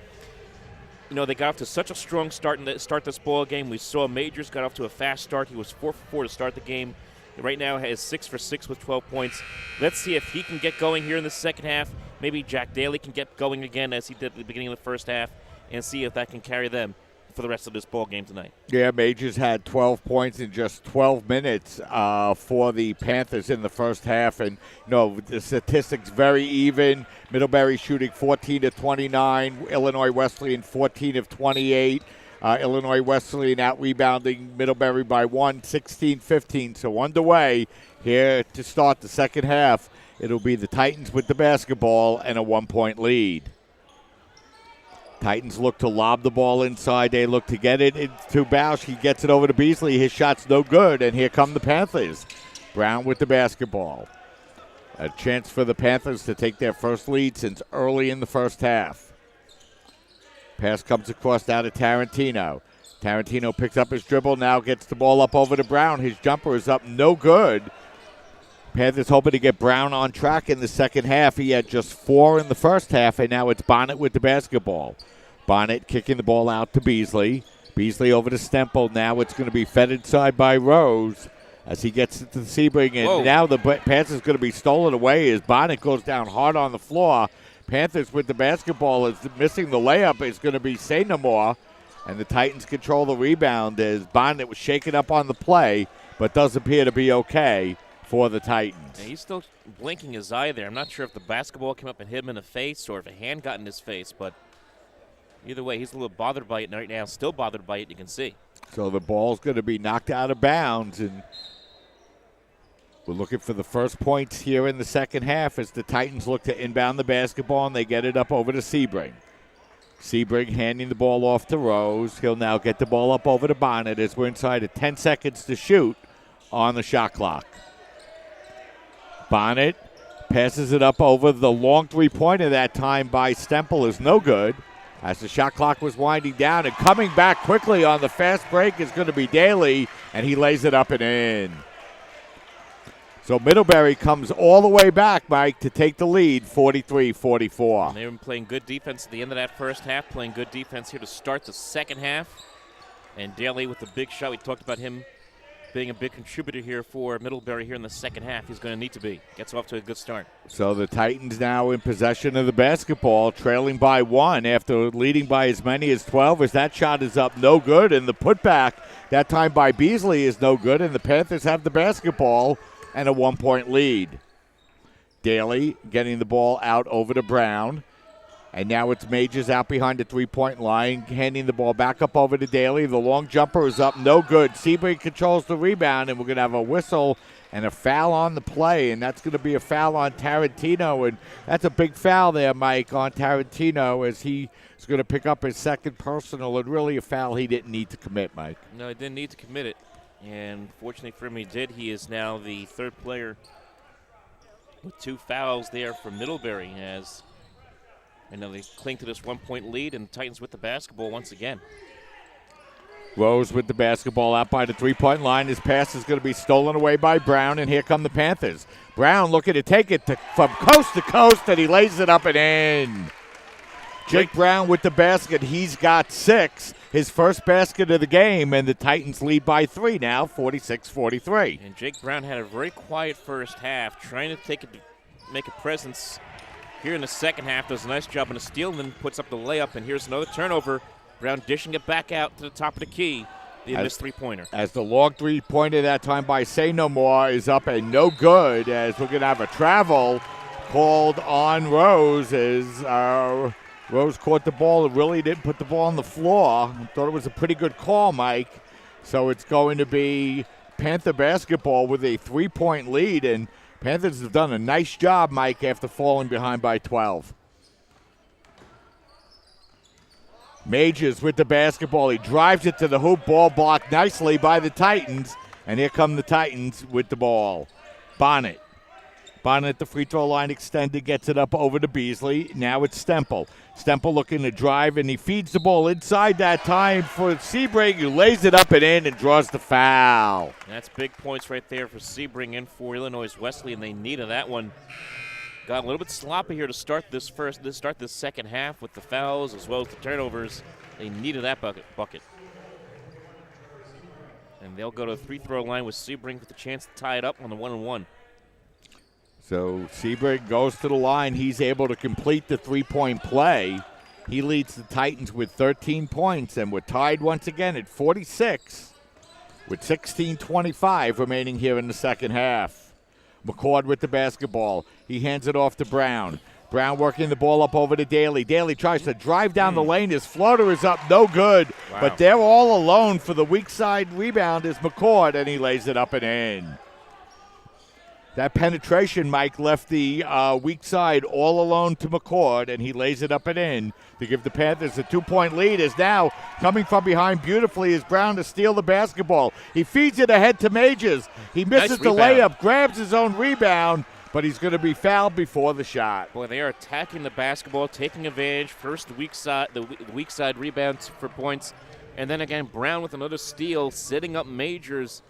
[SPEAKER 1] they got off to such a strong start this ball game. We saw Majors got off to a fast start. He was 4 for 4 to start the game. Right now has 6 for 6 with 12 points. Let's see if he can get going here in the second half. Maybe Jack Daly can get going again as he did at the beginning of the first half, and see if that can carry them for the rest of this ball game tonight.
[SPEAKER 2] Yeah, Majors had 12 points in just 12 minutes for the Panthers in the first half. And, the statistics very even. Middlebury shooting 14 of 29. Illinois Wesleyan 14 of 28. Illinois Wesleyan out-rebounding Middlebury by 1, 16-15. So underway here to start the second half. It'll be the Titans with the basketball and a 1-point lead. Titans look to lob the ball inside. They look to get it into Bausch. He gets it over to Beasley. His shot's no good, and here come the Panthers. Brown with the basketball. A chance for the Panthers to take their first lead since early in the first half. Pass comes across out to Tarantino. Tarantino picks up his dribble, now gets the ball up over to Brown. His jumper is up, no good. Panthers hoping to get Brown on track in the second half. He had just 4 in the first half, and now it's Bonnet with the basketball. Bonnet kicking the ball out to Beasley. Beasley over to Stemple. Now it's going to be fed inside by Rose as he gets it to Sebring. And now the Panthers going to be stolen away as Bonnet goes down hard on the floor. Panthers with the basketball is missing the layup. It's going to be Say No More. And the Titans control the rebound as Bonnet was shaken up on the play, but does appear to be okay for the Titans.
[SPEAKER 1] Yeah, he's still blinking his eye there. I'm not sure if the basketball came up and hit him in the face or if a hand got in his face, but either way, he's a little bothered by it right now. Still bothered by it, you can see.
[SPEAKER 2] So the ball's going to be knocked out of bounds, and we're looking for the first points here in the second half as the Titans look to inbound the basketball, and they get it up over to Sebring. Sebring handing the ball off to Rose. He'll now get the ball up over to Bonnet as we're inside of 10 seconds to shoot on the shot clock. Bonnet passes it up over the long three-pointer that time by Stemple is no good as the shot clock was winding down, and coming back quickly on the fast break is going to be Daly, and he lays it up and in. So Middlebury comes all the way back, Mike, to take the lead, 43-44.
[SPEAKER 1] They've been playing good defense at the end of that first half, playing good defense here to start the second half. And Daly with the big shot. We talked about him being a big contributor here for Middlebury here in the second half. He's going to need to be. Gets off to a good start.
[SPEAKER 2] So the Titans now in possession of the basketball, trailing by 1 after leading by as many as 12 as that shot is up, no good. And the putback, that time by Beasley, is no good. And the Panthers have the basketball and a 1-point lead. Daly getting the ball out over to Brown. And now it's Majors out behind the three-point line, handing the ball back up over to Daly. The long jumper is up, no good. Sebring controls the rebound, and we're going to have a whistle and a foul on the play, and that's going to be a foul on Tarantino. And that's a big foul there, Mike, on Tarantino, as he is going to pick up his second personal, and really a foul he didn't need to commit, Mike.
[SPEAKER 1] No, he didn't need to commit it. And fortunately for him, he did. He is now the third player with 2 fouls there for Middlebury, as I know they cling to this 1-point lead, and the Titans with the basketball once again.
[SPEAKER 2] Rose with the basketball out by the three-point line. His pass is going to be stolen away by Brown, and here come the Panthers. Brown looking to take it from coast to coast, and he lays it up and in. Jake Brown with the basket. He's got 6. His first basket of the game, and the Titans lead by 3 now, 46-43.
[SPEAKER 1] And Jake Brown had a very quiet first half, trying to make a presence here in the second half. Does a nice job on a steal, and then puts up the layup, and here's another turnover. Brown dishing it back out to the top of the key. The missed three-pointer. As
[SPEAKER 2] the long three-pointer that time by Say No More is up and no good, as we're going to have a travel called on Rose, as Rose caught the ball and really didn't put the ball on the floor. I thought it was a pretty good call, Mike. So it's going to be Panther basketball with a 3-point lead, and Panthers have done a nice job, Mike, after falling behind by 12. Majors with the basketball. He drives it to the hoop. Ball blocked nicely by the Titans. And here come the Titans with the ball. Bonnet. Bonnet at the free throw line extended. Gets it up over to Beasley. Now it's Stemple. Stemple looking to drive, and he feeds the ball inside that time for Sebring, who lays it up and in and draws the foul.
[SPEAKER 1] That's big points right there for Sebring and for Illinois Wesleyan. They needed that one. Got a little bit sloppy here to start this second half with the fouls as well as the turnovers. They needed that bucket. And they'll go to the free throw line with Sebring with the chance to tie it up on the 1-and-1.
[SPEAKER 2] So Sebring goes to the line. He's able to complete the 3-point play. He leads the Titans with 13 points, and we're tied once again at 46 with 16:25 remaining here in the second half. McCord with the basketball. He hands it off to Brown. Brown working the ball up over to Daly. Daly tries to drive down the lane. His floater is up, no good.
[SPEAKER 1] Wow.
[SPEAKER 2] But they're all alone for the weak side rebound is McCord, and he lays it up and in. That penetration, Mike, left the weak side all alone to McCord, and he lays it up and in to give the Panthers a 2-point lead. Is now coming from behind beautifully is Brown to steal the basketball. He feeds it ahead to Majors. He misses the layup, grabs his own rebound, but he's going to be fouled before the shot.
[SPEAKER 1] Boy, they are attacking the basketball, taking advantage. First, the weak side rebounds for points, and then again Brown with another steal, setting up Majors.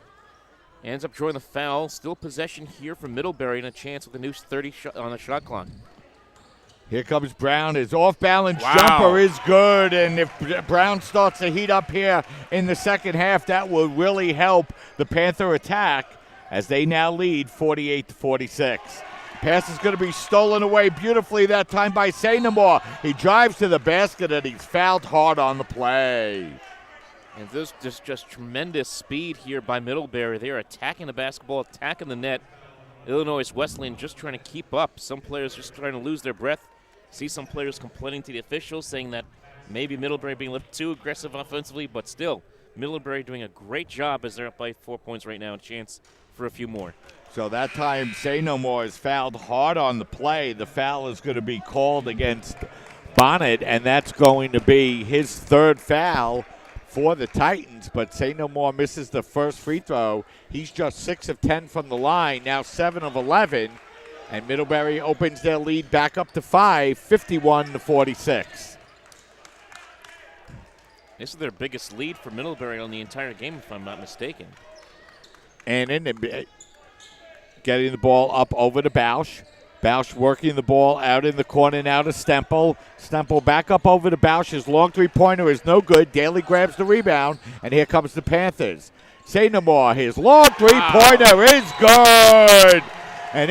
[SPEAKER 1] Ends up drawing the foul. Still possession here for Middlebury and a chance with a new 30 on the shot clock.
[SPEAKER 2] Here comes Brown. His off-balance jumper is good, and if Brown starts to heat up here in the second half, that will really help the Panther attack as they now lead 48-46. Pass is going to be stolen away beautifully that time by Say No More. He drives to the basket, and he's fouled hard on the play.
[SPEAKER 1] And there's just tremendous speed here by Middlebury. They're attacking the basketball, attacking the net. Illinois Wesleyan just trying to keep up. Some players just trying to lose their breath. See some players complaining to the officials, saying that maybe Middlebury being a little too aggressive offensively, but still, Middlebury doing a great job as they're up by 4 points right now, a chance for a few more.
[SPEAKER 2] So that time, Say No More is fouled hard on the play. The foul is going to be called against Bonnet, and that's going to be his third foul for the Titans, but Say No More misses the first free throw. He's just 6 of 10 from the line, now 7 of 11, and Middlebury opens their lead back up to 5, 51-46.
[SPEAKER 1] This is their biggest lead for Middlebury on the entire game, if I'm not mistaken.
[SPEAKER 2] And getting the ball up over to Bausch. Bausch working the ball out in the corner now to Stemple. Stemple back up over to Bausch. His long three-pointer is no good. Daly grabs the rebound, and here comes the Panthers. Say No More. His long three-pointer is good. And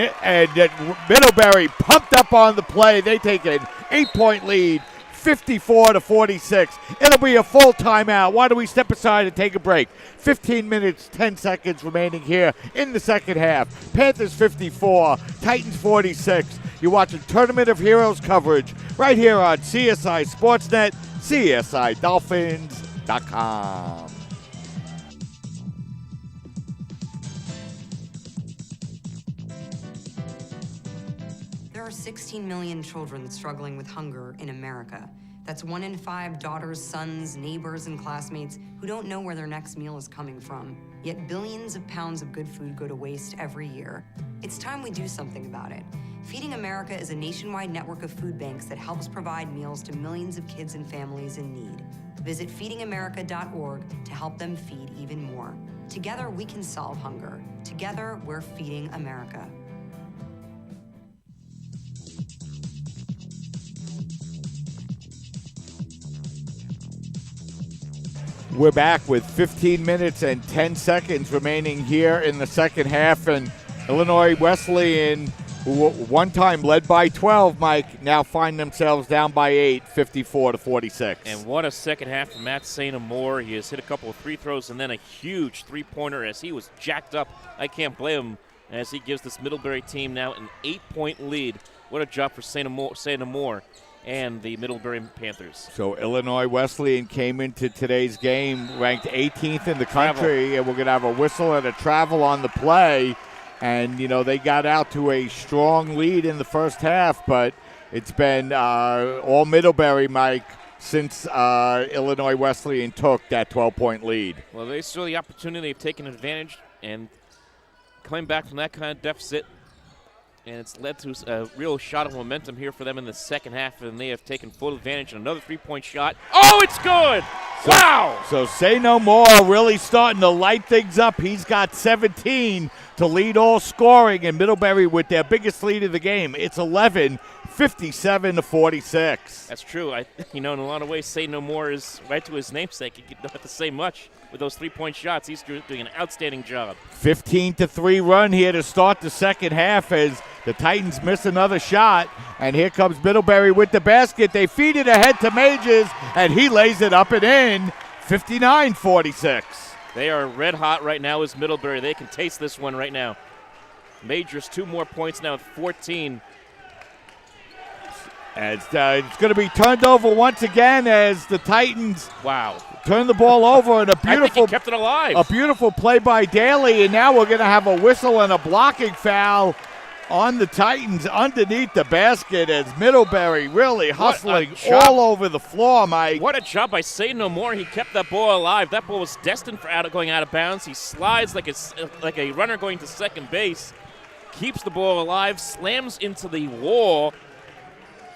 [SPEAKER 2] Middlebury pumped up on the play. They take an 8-point lead, 54-46. It'll be a full timeout. Why don't we step aside and take a break? 15 minutes, 10 seconds remaining here in the second half. Panthers 54, Titans 46. You're watching Tournament of Heroes coverage right here on CSI Sportsnet, CSIDolphins.com.
[SPEAKER 6] There are 16 million children struggling with hunger in America. That's 1 in 5 daughters, sons, neighbors, and classmates who don't know where their next meal is coming from. Yet billions of pounds of good food go to waste every year. It's time we do something about it. Feeding America is a nationwide network of food banks that helps provide meals to millions of kids and families in need. Visit feedingamerica.org to help them feed even more. Together, we can solve hunger. Together, we're feeding America.
[SPEAKER 2] We're back with 15 minutes and 10 seconds remaining here in the second half, and Illinois Wesleyan, who one time led by 12, Mike, now find themselves down by 8, 54-46.
[SPEAKER 1] And what a second half from Matt St. Amour. He has hit a couple of free throws and then a huge three-pointer as he was jacked up. I can't blame him as he gives this Middlebury team now an 8-point lead. What a job for St. Amour and the Middlebury Panthers.
[SPEAKER 2] So Illinois Wesleyan came into today's game ranked 18th in the country, and we're going to have a whistle and a travel on the play. And, you know, they got out to a strong lead in the first half, but it's been all Middlebury, Mike, since Illinois Wesleyan took that 12-point lead.
[SPEAKER 1] Well, they saw the opportunity of taking advantage and coming back from that kind of deficit. And it's led to a real shot of momentum here for them in the second half, and they have taken full advantage. Another three-point shot. Oh, it's good! Wow!
[SPEAKER 2] So Say No More really starting to light things up. He's got 17 to lead all scoring, and Middlebury with their biggest lead of the game. It's 11, 57-46.
[SPEAKER 1] That's true. In a lot of ways, Say No More is right to his namesake. You don't have to say much with those three-point shots. He's doing an outstanding job.
[SPEAKER 2] 15-3 run here to start the second half as the Titans miss another shot, and here comes Middlebury with the basket. They feed it ahead to Majors, and he lays it up and in, 59-46.
[SPEAKER 1] They are red hot right now as Middlebury. They can taste this one right now. Majors 2 more points now at 14.
[SPEAKER 2] It's going to be turned over once again as the Titans turn the ball over, and
[SPEAKER 1] I think he kept it alive.
[SPEAKER 2] A beautiful play by Daly, and now we're going to have a whistle and a blocking foul on the Titans underneath the basket as Middlebury really hustling all over the floor, Mike.
[SPEAKER 1] What a job by Say No More. He kept that ball alive. That ball was destined for going out of bounds. He slides like a runner going to second base, keeps the ball alive, slams into the wall,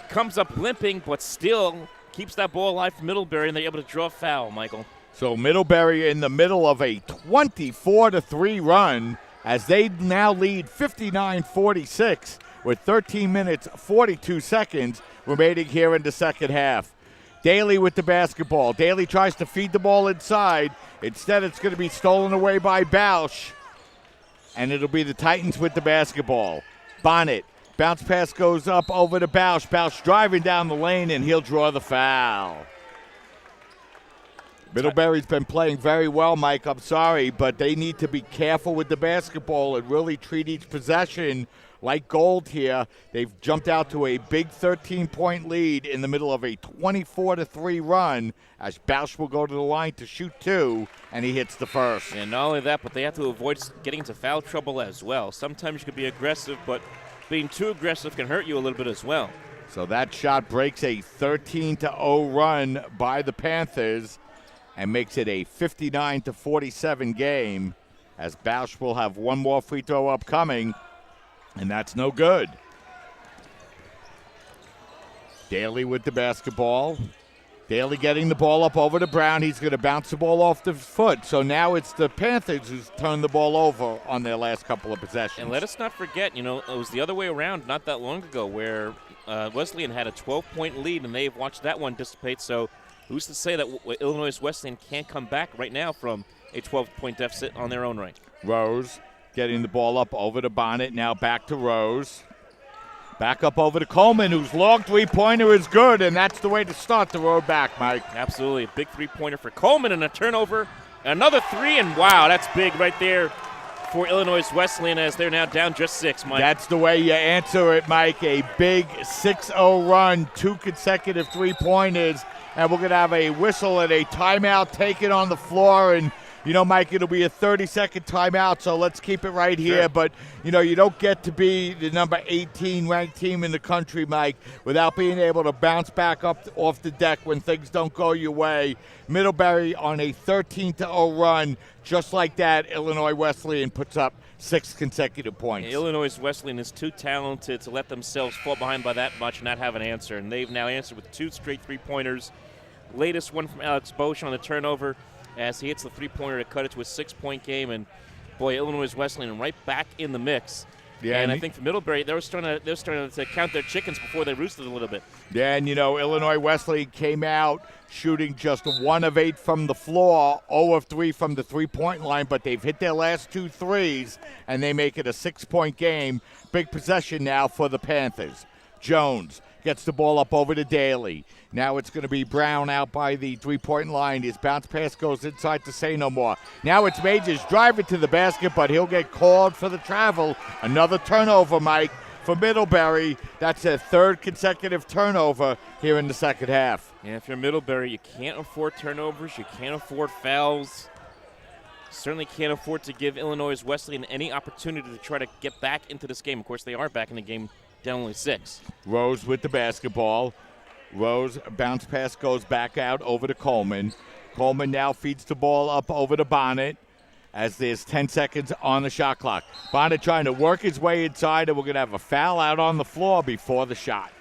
[SPEAKER 1] comes up limping, but still keeps that ball alive for Middlebury, and they're able to draw a foul, Michael.
[SPEAKER 2] So Middlebury in the middle of a 24-3 run as they now lead 59-46 with 13 minutes, 42 seconds remaining here in the second half. Daly with the basketball. Daly tries to feed the ball inside. Instead, it's going to be stolen away by Bausch, and it'll be the Titans with the basketball. Bonnet. Bounce pass goes up over to Bausch. Bausch driving down the lane, and he'll draw the foul. Middlebury's been playing very well, Mike. I'm sorry, but they need to be careful with the basketball and really treat each possession like gold here. They've jumped out to a big 13-point lead in the middle of a 24-3 run as Bausch will go to the line to shoot 2, and he hits the first.
[SPEAKER 1] And not only that, but they have to avoid getting into foul trouble as well. Sometimes you can be aggressive, but being too aggressive can hurt you a little bit as well.
[SPEAKER 2] So that shot breaks a 13-0 run by the Panthers and makes it a 59-47 game as Bausch will have one more free throw upcoming, and that's no good. Daly with the basketball. Daly getting the ball up over to Brown. He's going to bounce the ball off the foot. So now it's the Panthers who's turned the ball over on their last couple of possessions.
[SPEAKER 1] And let us not forget, it was the other way around not that long ago where Wesleyan had a 12-point lead, and they've watched that one dissipate. So who's to say that Illinois Wesleyan can't come back right now from a 12-point deficit on their own right?
[SPEAKER 2] Rose getting the ball up over to Bonnet. Now back to Rose. Back up over to Coleman, whose long three-pointer is good, and that's the way to start the road back, Mike.
[SPEAKER 1] Absolutely. A big three-pointer for Coleman and a turnover. Another three, and wow, that's big right there for Illinois Wesleyan as they're now down just 6, Mike.
[SPEAKER 2] That's the way you answer it, Mike. A big 6-0 run, 2 consecutive three-pointers, and we're going to have a whistle and a timeout taken on the floor. And, you know, Mike, it'll be a 30-second timeout, so let's keep it right here.
[SPEAKER 1] Sure.
[SPEAKER 2] But, you know, you don't get to be the number 18 ranked team in the country, Mike, without being able to bounce back up off the deck when things don't go your way. Middlebury on a 13-0 run. Just like that, Illinois Wesleyan puts up 6 consecutive points.
[SPEAKER 1] Illinois Wesleyan is too talented to let themselves fall behind by that much and not have an answer. And they've now answered with 2 straight three-pointers. Latest one from Alex Bosch on the turnover as he hits the three-pointer to cut it to a 6-point game. And, boy, Illinois Wesleyan right back in the mix.
[SPEAKER 2] Yeah,
[SPEAKER 1] and I think for Middlebury, they're starting to count their chickens before they roosted a little bit.
[SPEAKER 2] Yeah, and, you know, Illinois Wesleyan came out shooting just 1 of 8 from the floor, 0 of 3 from the three-point line, but they've hit their last 2 threes, and they make it a 6-point game. Big possession now for the Panthers. Jones gets the ball up over to Daly. Now it's going to be Brown out by the three-point line. His bounce pass goes inside to Say No More. Now it's Majors driving to the basket, but he'll get called for the travel. Another turnover, Mike, for Middlebury. That's a 3rd consecutive turnover here in the second half.
[SPEAKER 1] Yeah, if you're Middlebury, you can't afford turnovers. You can't afford fouls. Certainly can't afford to give Illinois Wesleyan any opportunity to try to get back into this game. Of course, they are back in the game, down only 6.
[SPEAKER 2] Rose with the basketball. Rose, bounce pass goes back out over to Coleman. Coleman now feeds the ball up over to Bonnet as there's 10 seconds on the shot clock. Bonnet trying to work his way inside, and we're going to have a foul out on the floor before the shot.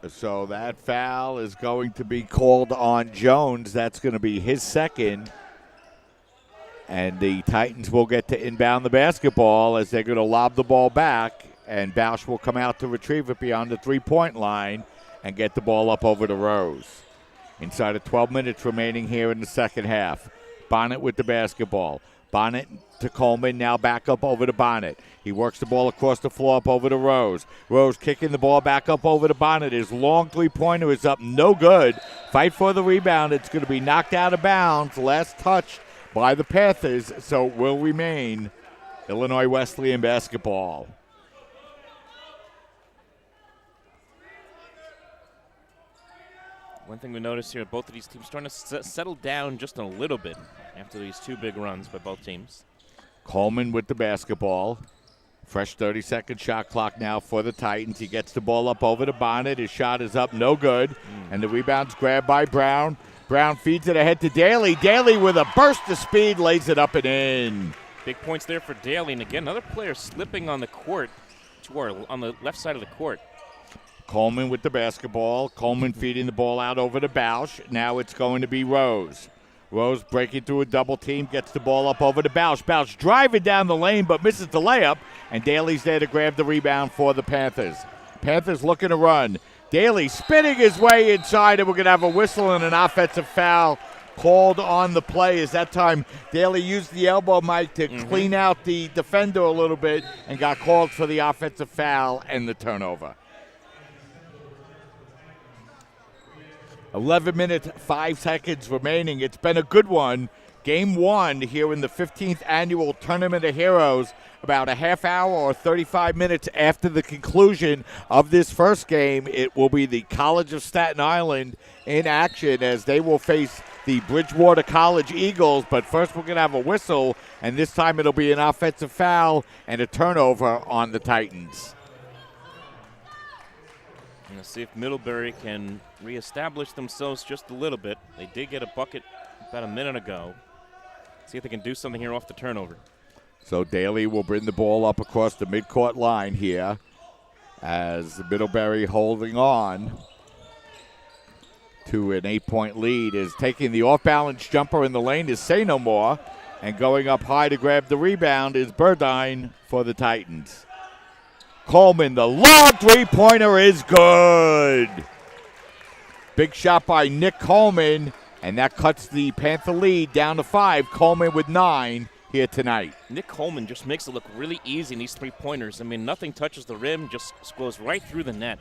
[SPEAKER 2] So that foul is going to be called on Jones. That's going to be his 2nd. And the Titans will get to inbound the basketball as they're going to lob the ball back. And Bausch will come out to retrieve it beyond the three-point line and get the ball up over to Rose. Inside of 12 minutes remaining here in the second half. Bonnet with the basketball. Bonnet to Coleman, now back up over to Bonnet. He works the ball across the floor up over to Rose. Rose kicking the ball back up over to Bonnet. His long three-pointer is up, no good. Fight for the rebound. It's going to be knocked out of bounds. Last touch by the Panthers, so it will remain Illinois Wesleyan basketball.
[SPEAKER 1] One thing we noticed here, both of these teams starting to settle down just a little bit after these 2 big runs by both teams.
[SPEAKER 2] Coleman with the basketball. Fresh 30-second shot clock now for the Titans. He gets the ball up over to Bonnet. His shot is up, no good. And the rebound's grabbed by Brown. Brown feeds it ahead to Daly. Daly with a burst of speed lays it up and in.
[SPEAKER 1] Big points there for Daly. And again, another player slipping on the court, on the left side of the court.
[SPEAKER 2] Coleman with the basketball. Coleman feeding the ball out over to Bausch. Now it's going to be Rose. Rose breaking through a double team, gets the ball up over to Bausch. Bausch driving down the lane but misses the layup, and Daly's there to grab the rebound for the Panthers. Panthers looking to run. Daly spinning his way inside, and we're going to have a whistle and an offensive foul called on the play. As that time, Daly used the elbow, Mike, to clean out the defender a little bit and got called for the offensive foul and the turnover. 11 minutes, 5 seconds remaining. It's been a good one. Game 1 here in the 15th annual Tournament of Heroes. About a half hour or 35 minutes after the conclusion of this first game, it will be the College of Staten Island in action as they will face the Bridgewater College Eagles. But first we're going to have a whistle, and this time it'll be an offensive foul and a turnover on the Titans.
[SPEAKER 1] Let's see if Middlebury can reestablish themselves just a little bit. They did get a bucket about a minute ago. See if they can do something here off the turnover.
[SPEAKER 2] So Daly will bring the ball up across the midcourt line here as Middlebury holding on to an 8-point lead. Is taking the off-balance jumper in the lane is Say No More, and going up high to grab the rebound is Burdine for the Titans. Coleman, the long three-pointer is good. Big shot by Nick Coleman. And that cuts the Panther lead down to 5. Coleman with 9 here tonight.
[SPEAKER 1] Nick Coleman just makes it look really easy in these three-pointers. I mean, nothing touches the rim, just goes right through the net.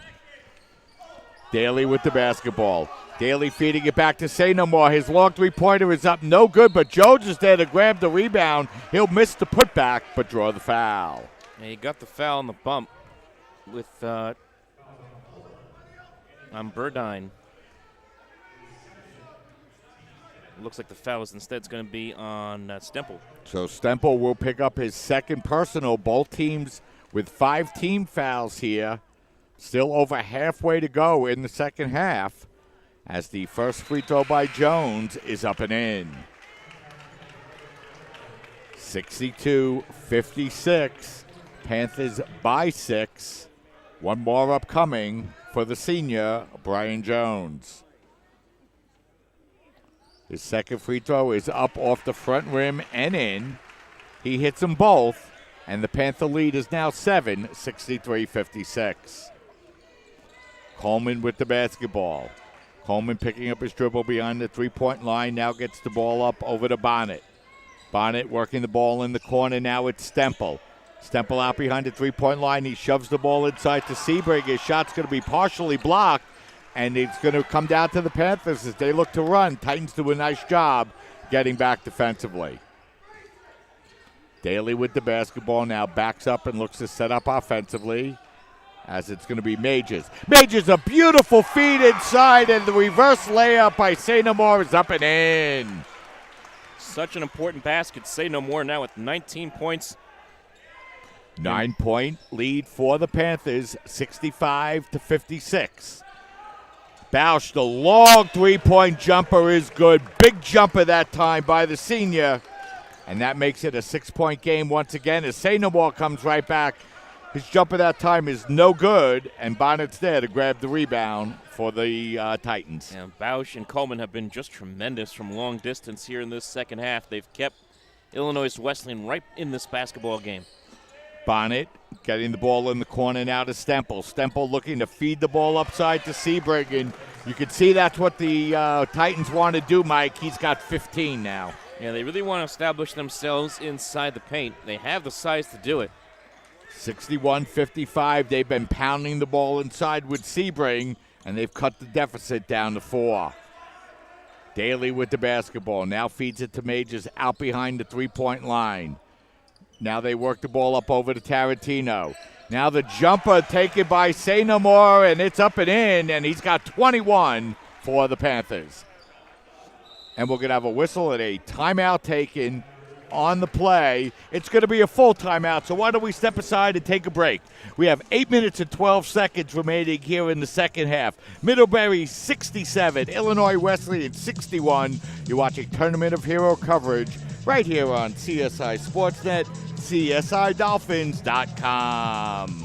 [SPEAKER 2] Daly with the basketball. Daly feeding it back to Say No More. His long three-pointer is up, no good, but Jones is there to grab the rebound. He'll miss the putback, but draw the foul.
[SPEAKER 1] And he got the foul on the bump with on Burdine. Looks like the foul is instead going to be on Stemple.
[SPEAKER 2] So Stemple will pick up his second personal. Both teams with 5 team fouls here. Still over halfway to go in the second half as the first free throw by Jones is up and in. 62-56. Panthers by 6. One more upcoming for the senior, Brian Jones. His second free throw is up off the front rim and in. He hits them both, and the Panther lead is now 7, 63-56. Coleman with the basketball. Coleman picking up his dribble behind the three-point line, now gets the ball up over to Bonnet. Bonnet working the ball in the corner, now it's Stemple. Stemple out behind the three-point line, he shoves the ball inside to Sebring. His shot's going to be partially blocked, and it's going to come down to the Panthers as they look to run. Titans do a nice job getting back defensively. Daly with the basketball now backs up and looks to set up offensively as it's going to be Majors. Majors, a beautiful feed inside, and the reverse layup by Say No More is up and in.
[SPEAKER 1] Such an important basket. Say No More now with 19 points.
[SPEAKER 2] 9-point lead for the Panthers, 65-56. Bausch, the long three-point jumper is good. Big jumper that time by the senior. And that makes it a 6-point game once again as Say No More comes right back. His jumper that time is no good, and Bonnet's there to grab the rebound for the Titans.
[SPEAKER 1] Yeah, Bausch and Coleman have been just tremendous from long distance here in this second half. They've kept Illinois Wesleyan right in this basketball game.
[SPEAKER 2] Bonnet getting the ball in the corner now to Stemple. Stemple looking to feed the ball upside to Sebring, and you can see that's what the Titans want to do, Mike. He's got 15 now.
[SPEAKER 1] Yeah, they really want to establish themselves inside the paint. They have the size to do it.
[SPEAKER 2] 61-55. They've been pounding the ball inside with Sebring, and they've cut the deficit down to 4. Daly with the basketball. Now feeds it to Majors out behind the three-point line. Now they work the ball up over to Tarantino. Now the jumper taken by Say No More, and it's up and in, and he's got 21 for the Panthers. And we're going to have a whistle and a timeout taken on the play. It's going to be a full timeout, so why don't we step aside and take a break? We have 8 minutes and 12 seconds remaining here in the second half. Middlebury 67, Illinois Wesleyan 61. You're watching Tournament of Hero coverage right here on CSI Sportsnet, CSIDolphins.com.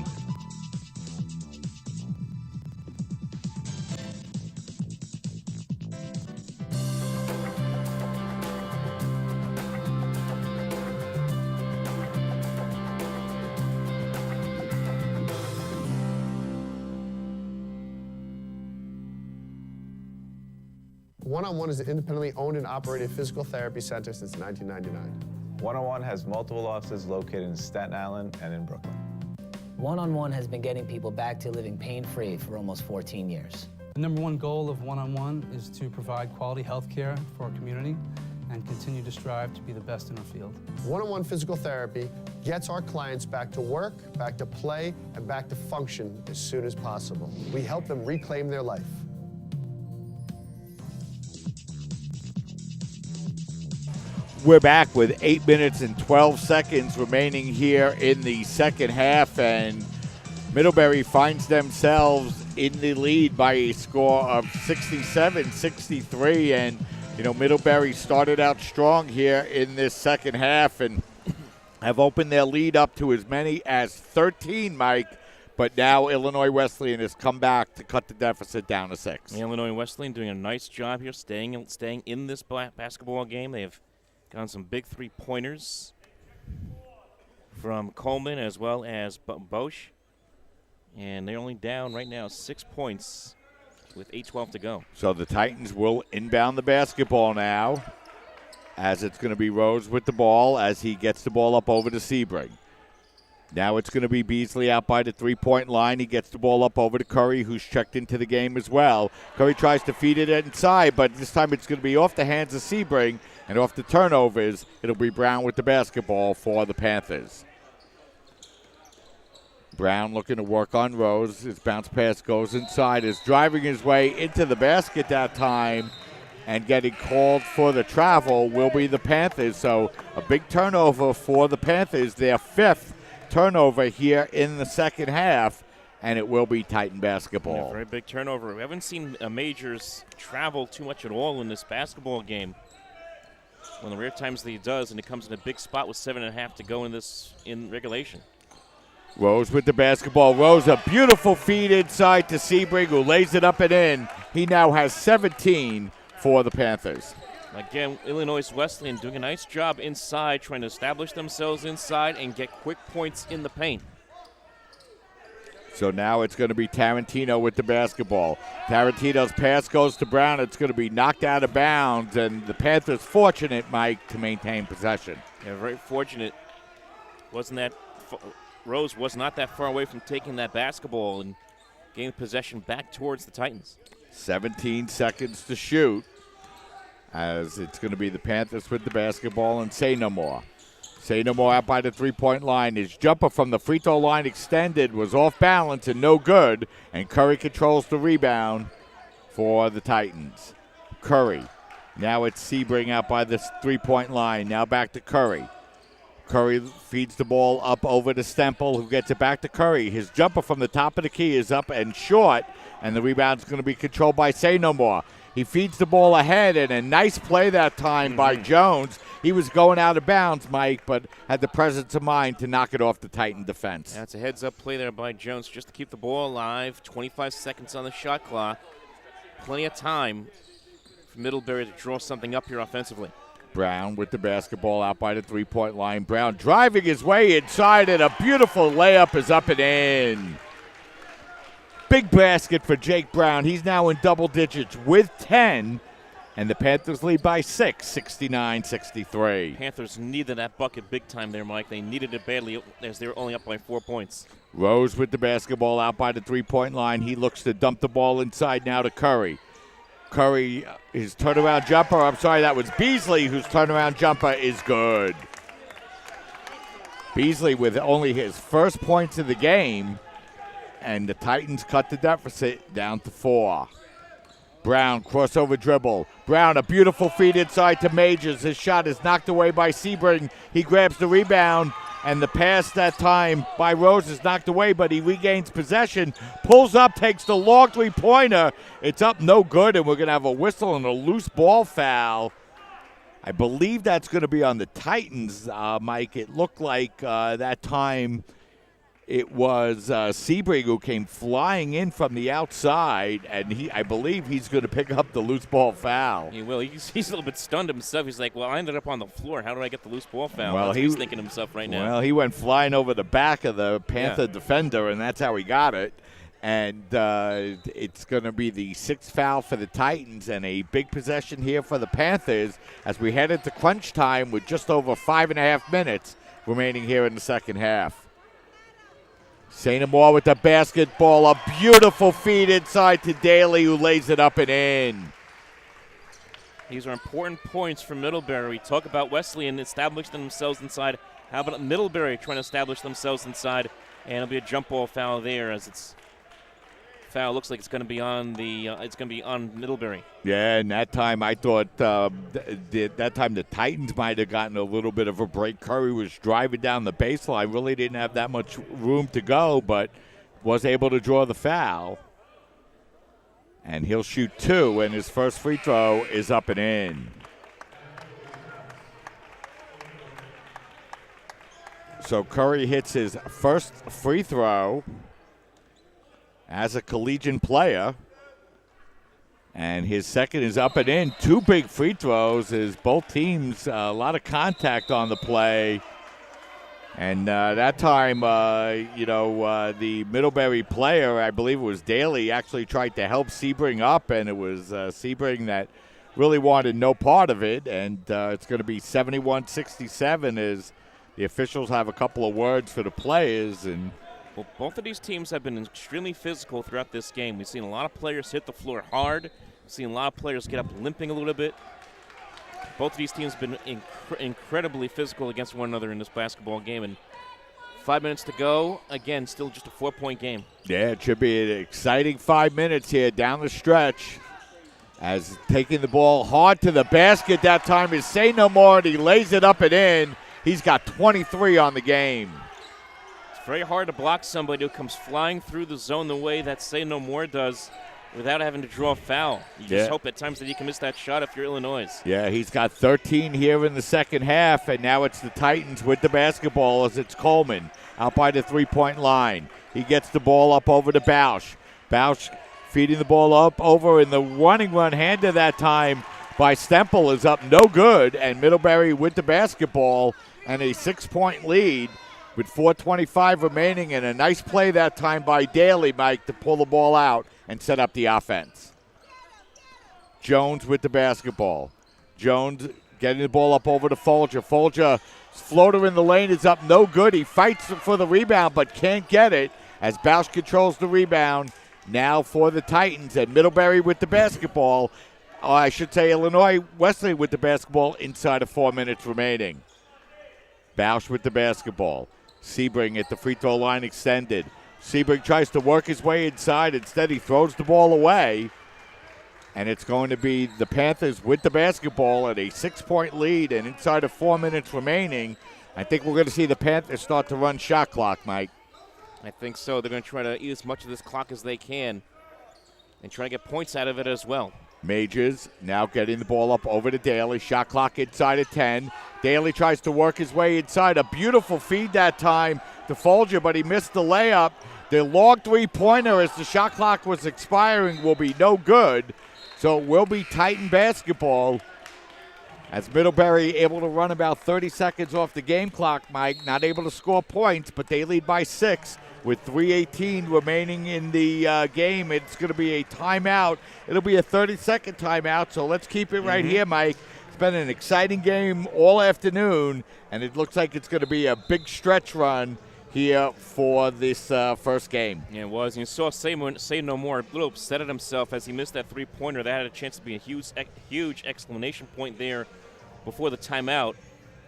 [SPEAKER 8] One-on-One is an independently owned and operated physical therapy center since 1999.
[SPEAKER 10] One-on-One has multiple offices located in Staten Island and in Brooklyn.
[SPEAKER 11] One-on-One has been getting people back to living pain-free for almost 14 years.
[SPEAKER 12] The number one goal of One-on-One is to provide quality health care for our community and continue to strive to be the best in our field.
[SPEAKER 8] One-on-one physical therapy gets our clients back to work, back to play, and back to function as soon as possible. We help them reclaim their life.
[SPEAKER 2] We're back with 8 minutes and 12 seconds remaining here in the second half, and Middlebury finds themselves in the lead by a score of 67-63, and Middlebury started out strong here in this second half and have opened their lead up to as many as 13, Mike, but now Illinois Wesleyan has come back to cut the deficit down to 6.
[SPEAKER 1] Illinois Wesleyan doing a nice job here staying in this basketball game. They have gotten some big three-pointers from Coleman as well as Bosch. And they're only down right now 6 points with 8:12 to go.
[SPEAKER 2] So the Titans will inbound the basketball now, as it's going to be Rose with the ball as he gets the ball up over to Sebring. Now it's going to be Beasley out by the three-point line. He gets the ball up over to Curry, who's checked into the game as well. Curry tries to feed it inside, but this time it's going to be off the hands of Sebring, and off the turnovers, it'll be Brown with the basketball for the Panthers. Brown looking to work on Rose. His bounce pass goes inside. Is driving his way into the basket that time, and getting called for the travel will be the Panthers. So a big turnover for the Panthers, their fifth turnover here in the second half, and it will be Titan basketball.
[SPEAKER 1] Yeah, very big turnover. We haven't seen Majors travel too much at all in this basketball game. One of the rare times that he does, and it comes in a big spot with 7.5 to go in regulation.
[SPEAKER 2] Rose with the basketball. Rose, a beautiful feed inside to Sebring, who lays it up and in. He now has 17 for the Panthers.
[SPEAKER 1] Again, Illinois Wesleyan doing a nice job inside, trying to establish themselves inside and get quick points in the paint.
[SPEAKER 2] So now it's going to be Tarantino with the basketball. Tarantino's pass goes to Brown. It's going to be knocked out of bounds, and the Panthers fortunate, Mike, to maintain possession.
[SPEAKER 1] Yeah, very fortunate. Rose was not that far away from taking that basketball and getting possession back towards the Titans.
[SPEAKER 2] 17 seconds to shoot, as it's going to be the Panthers with the basketball, and Say No More. Say No More out by the three-point line. His jumper from the free throw line extended was off balance and no good, and Curry controls the rebound for the Titans. Curry. Now it's Sebring out by the three-point line. Now back to Curry. Curry feeds the ball up over to Stemple, who gets it back to Curry. His jumper from the top of the key is up and short, and the rebound's going to be controlled by Say No More. He feeds the ball ahead, and a nice play that time by Jones. He was going out of bounds, Mike, but had the presence of mind to knock it off the Titan defense.
[SPEAKER 1] That's a heads-up play there by Jones just to keep the ball alive. 25 seconds on the shot clock. Plenty of time for Middlebury to draw something up here offensively.
[SPEAKER 2] Brown with the basketball out by the three-point line. Brown driving his way inside, and a beautiful layup is up and in. Big basket for Jake Brown. He's now in double digits with 10, and the Panthers lead by 6, 69-63.
[SPEAKER 1] Panthers needed that bucket big time there, Mike. They needed it badly as they were only up by 4 points.
[SPEAKER 2] Rose with the basketball out by the three-point line. He looks to dump the ball inside now to Curry. Curry, his turnaround jumper, that was Beasley, whose turnaround jumper is good. Beasley with only his first points of the game, and the Titans cut the deficit down to 4. Brown, crossover dribble. Brown, a beautiful feed inside to Majors. His shot is knocked away by Sebring. He grabs the rebound, and the pass that time by Rose is knocked away, but he regains possession, pulls up, takes the long three-pointer. It's up, no good, and we're going to have a whistle and a loose ball foul. I believe that's going to be on the Titans, Mike. It looked like that time it was Sebring who came flying in from the outside, and I believe he's going to pick up the loose ball foul.
[SPEAKER 1] He will. He's a little bit stunned himself. He's like, well, I ended up on the floor. How did I get the loose ball foul?
[SPEAKER 2] Well,
[SPEAKER 1] that's what he's thinking to himself right now.
[SPEAKER 2] Well, he went flying over the back of the Panther defender, and that's how he got it. And it's going to be the sixth foul for the Titans, and a big possession here for the Panthers as we head into crunch time with just over 5.5 minutes remaining here in the second half. Say No More with the basketball. A beautiful feed inside to Daly, who lays it up and in.
[SPEAKER 1] These are important points for Middlebury. We talk about Wesleyan establishing themselves inside. How about Middlebury trying to establish themselves inside? And it'll be a jump ball foul there, as it's foul looks like it's going to be on Middlebury.
[SPEAKER 2] Yeah, and that time I thought that time the Titans might have gotten a little bit of a break. Curry was driving down the baseline, really didn't have that much room to go, but was able to draw the foul. And he'll shoot 2, and his first free throw is up and in. So Curry hits his first free throw as a collegiate player, and his second is up and in. 2 big free throws as both teams, a lot of contact on the play. And that time, the Middlebury player, I believe it was Daly, actually tried to help Sebring up, and it was Sebring that really wanted no part of it. And it's going to be 71-67 as the officials have a couple of words for the players. And
[SPEAKER 1] well, both of these teams have been extremely physical throughout this game. We've seen a lot of players hit the floor hard. We've seen a lot of players get up limping a little bit. Both of these teams have been incredibly physical against one another in this basketball game. And 5 minutes to go. Again, still just a 4-point game.
[SPEAKER 2] Yeah, it should be an exciting 5 minutes here down the stretch. As taking the ball hard to the basket that time is Say No More, and he lays it up and in. He's got 23 on the game.
[SPEAKER 1] It's very hard to block somebody who comes flying through the zone the way that Say No More does without having to draw a foul. You just hope at times that you can miss that shot if you're Illinois.
[SPEAKER 2] Yeah, he's got 13 here in the second half, and now it's the Titans with the basketball as it's Coleman out by the three-point line. He gets the ball up over to Bausch. Bausch feeding the ball up over, and the running one-hander that time by Stemple is up no good, and Middlebury with the basketball and a 6-point lead with 4:25 remaining, and a nice play that time by Daly, Mike, to pull the ball out and set up the offense. Jones with the basketball. Jones getting the ball up over to Folger. Folger's floater in the lane is up no good. He fights for the rebound but can't get it as Bausch controls the rebound. Now for the Titans, and Middlebury with the basketball. I should say Illinois Wesleyan with the basketball inside of 4 minutes remaining. Bausch with the basketball. Sebring at the free throw line extended. Sebring tries to work his way inside. Instead, he throws the ball away. And it's going to be the Panthers with the basketball at a 6-point lead, and inside of 4 minutes remaining, I think we're going to see the Panthers start to run shot clock, Mike.
[SPEAKER 1] I think so. They're going to try to eat as much of this clock as they can and try to get points out of it as well.
[SPEAKER 2] Majors now getting the ball up over to Daly. Shot clock inside of 10. Daly tries to work his way inside. A beautiful feed that time to Folger, but he missed the layup. The long three-pointer as the shot clock was expiring will be no good. So it will be Titan basketball as Middlebury able to run about 30 seconds off the game clock, Mike. Not able to score points, but they lead by 6 with 3:18 remaining in the game. It's going to be a timeout. It'll be a 30-second timeout, so let's keep it right here, Mike. It's been an exciting game all afternoon, and it looks like it's going to be a big stretch run here for this first game.
[SPEAKER 1] Yeah, it was. And you saw Say No More a little upset at himself as he missed that three-pointer. That had a chance to be a huge exclamation point there before the timeout.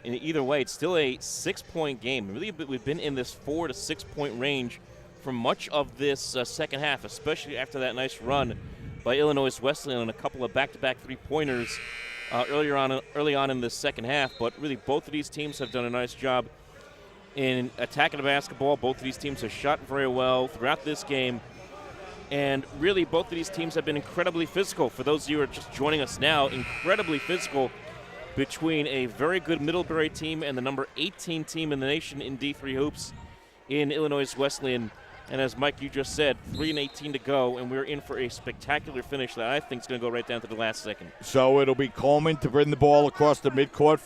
[SPEAKER 1] And either way, it's still a 6-point game. Really, we've been in this 4 to 6 point range for much of this second half, especially after that nice run by Illinois Wesleyan on a couple of back-to-back three-pointers early on in the second half. But really, both of these teams have done a nice job in attacking the basketball. Both of these teams have shot very well throughout this game. And really, both of these teams have been incredibly physical. For those of you who are just joining us now, incredibly physical between a very good Middlebury team and the number 18 team in the nation in D3 hoops in Illinois Wesleyan. And as Mike, you just said, 3:18 to go, and we're in for a spectacular finish that I think is going to go right down to the last second.
[SPEAKER 2] So it'll be Coleman to bring the ball across the midcourt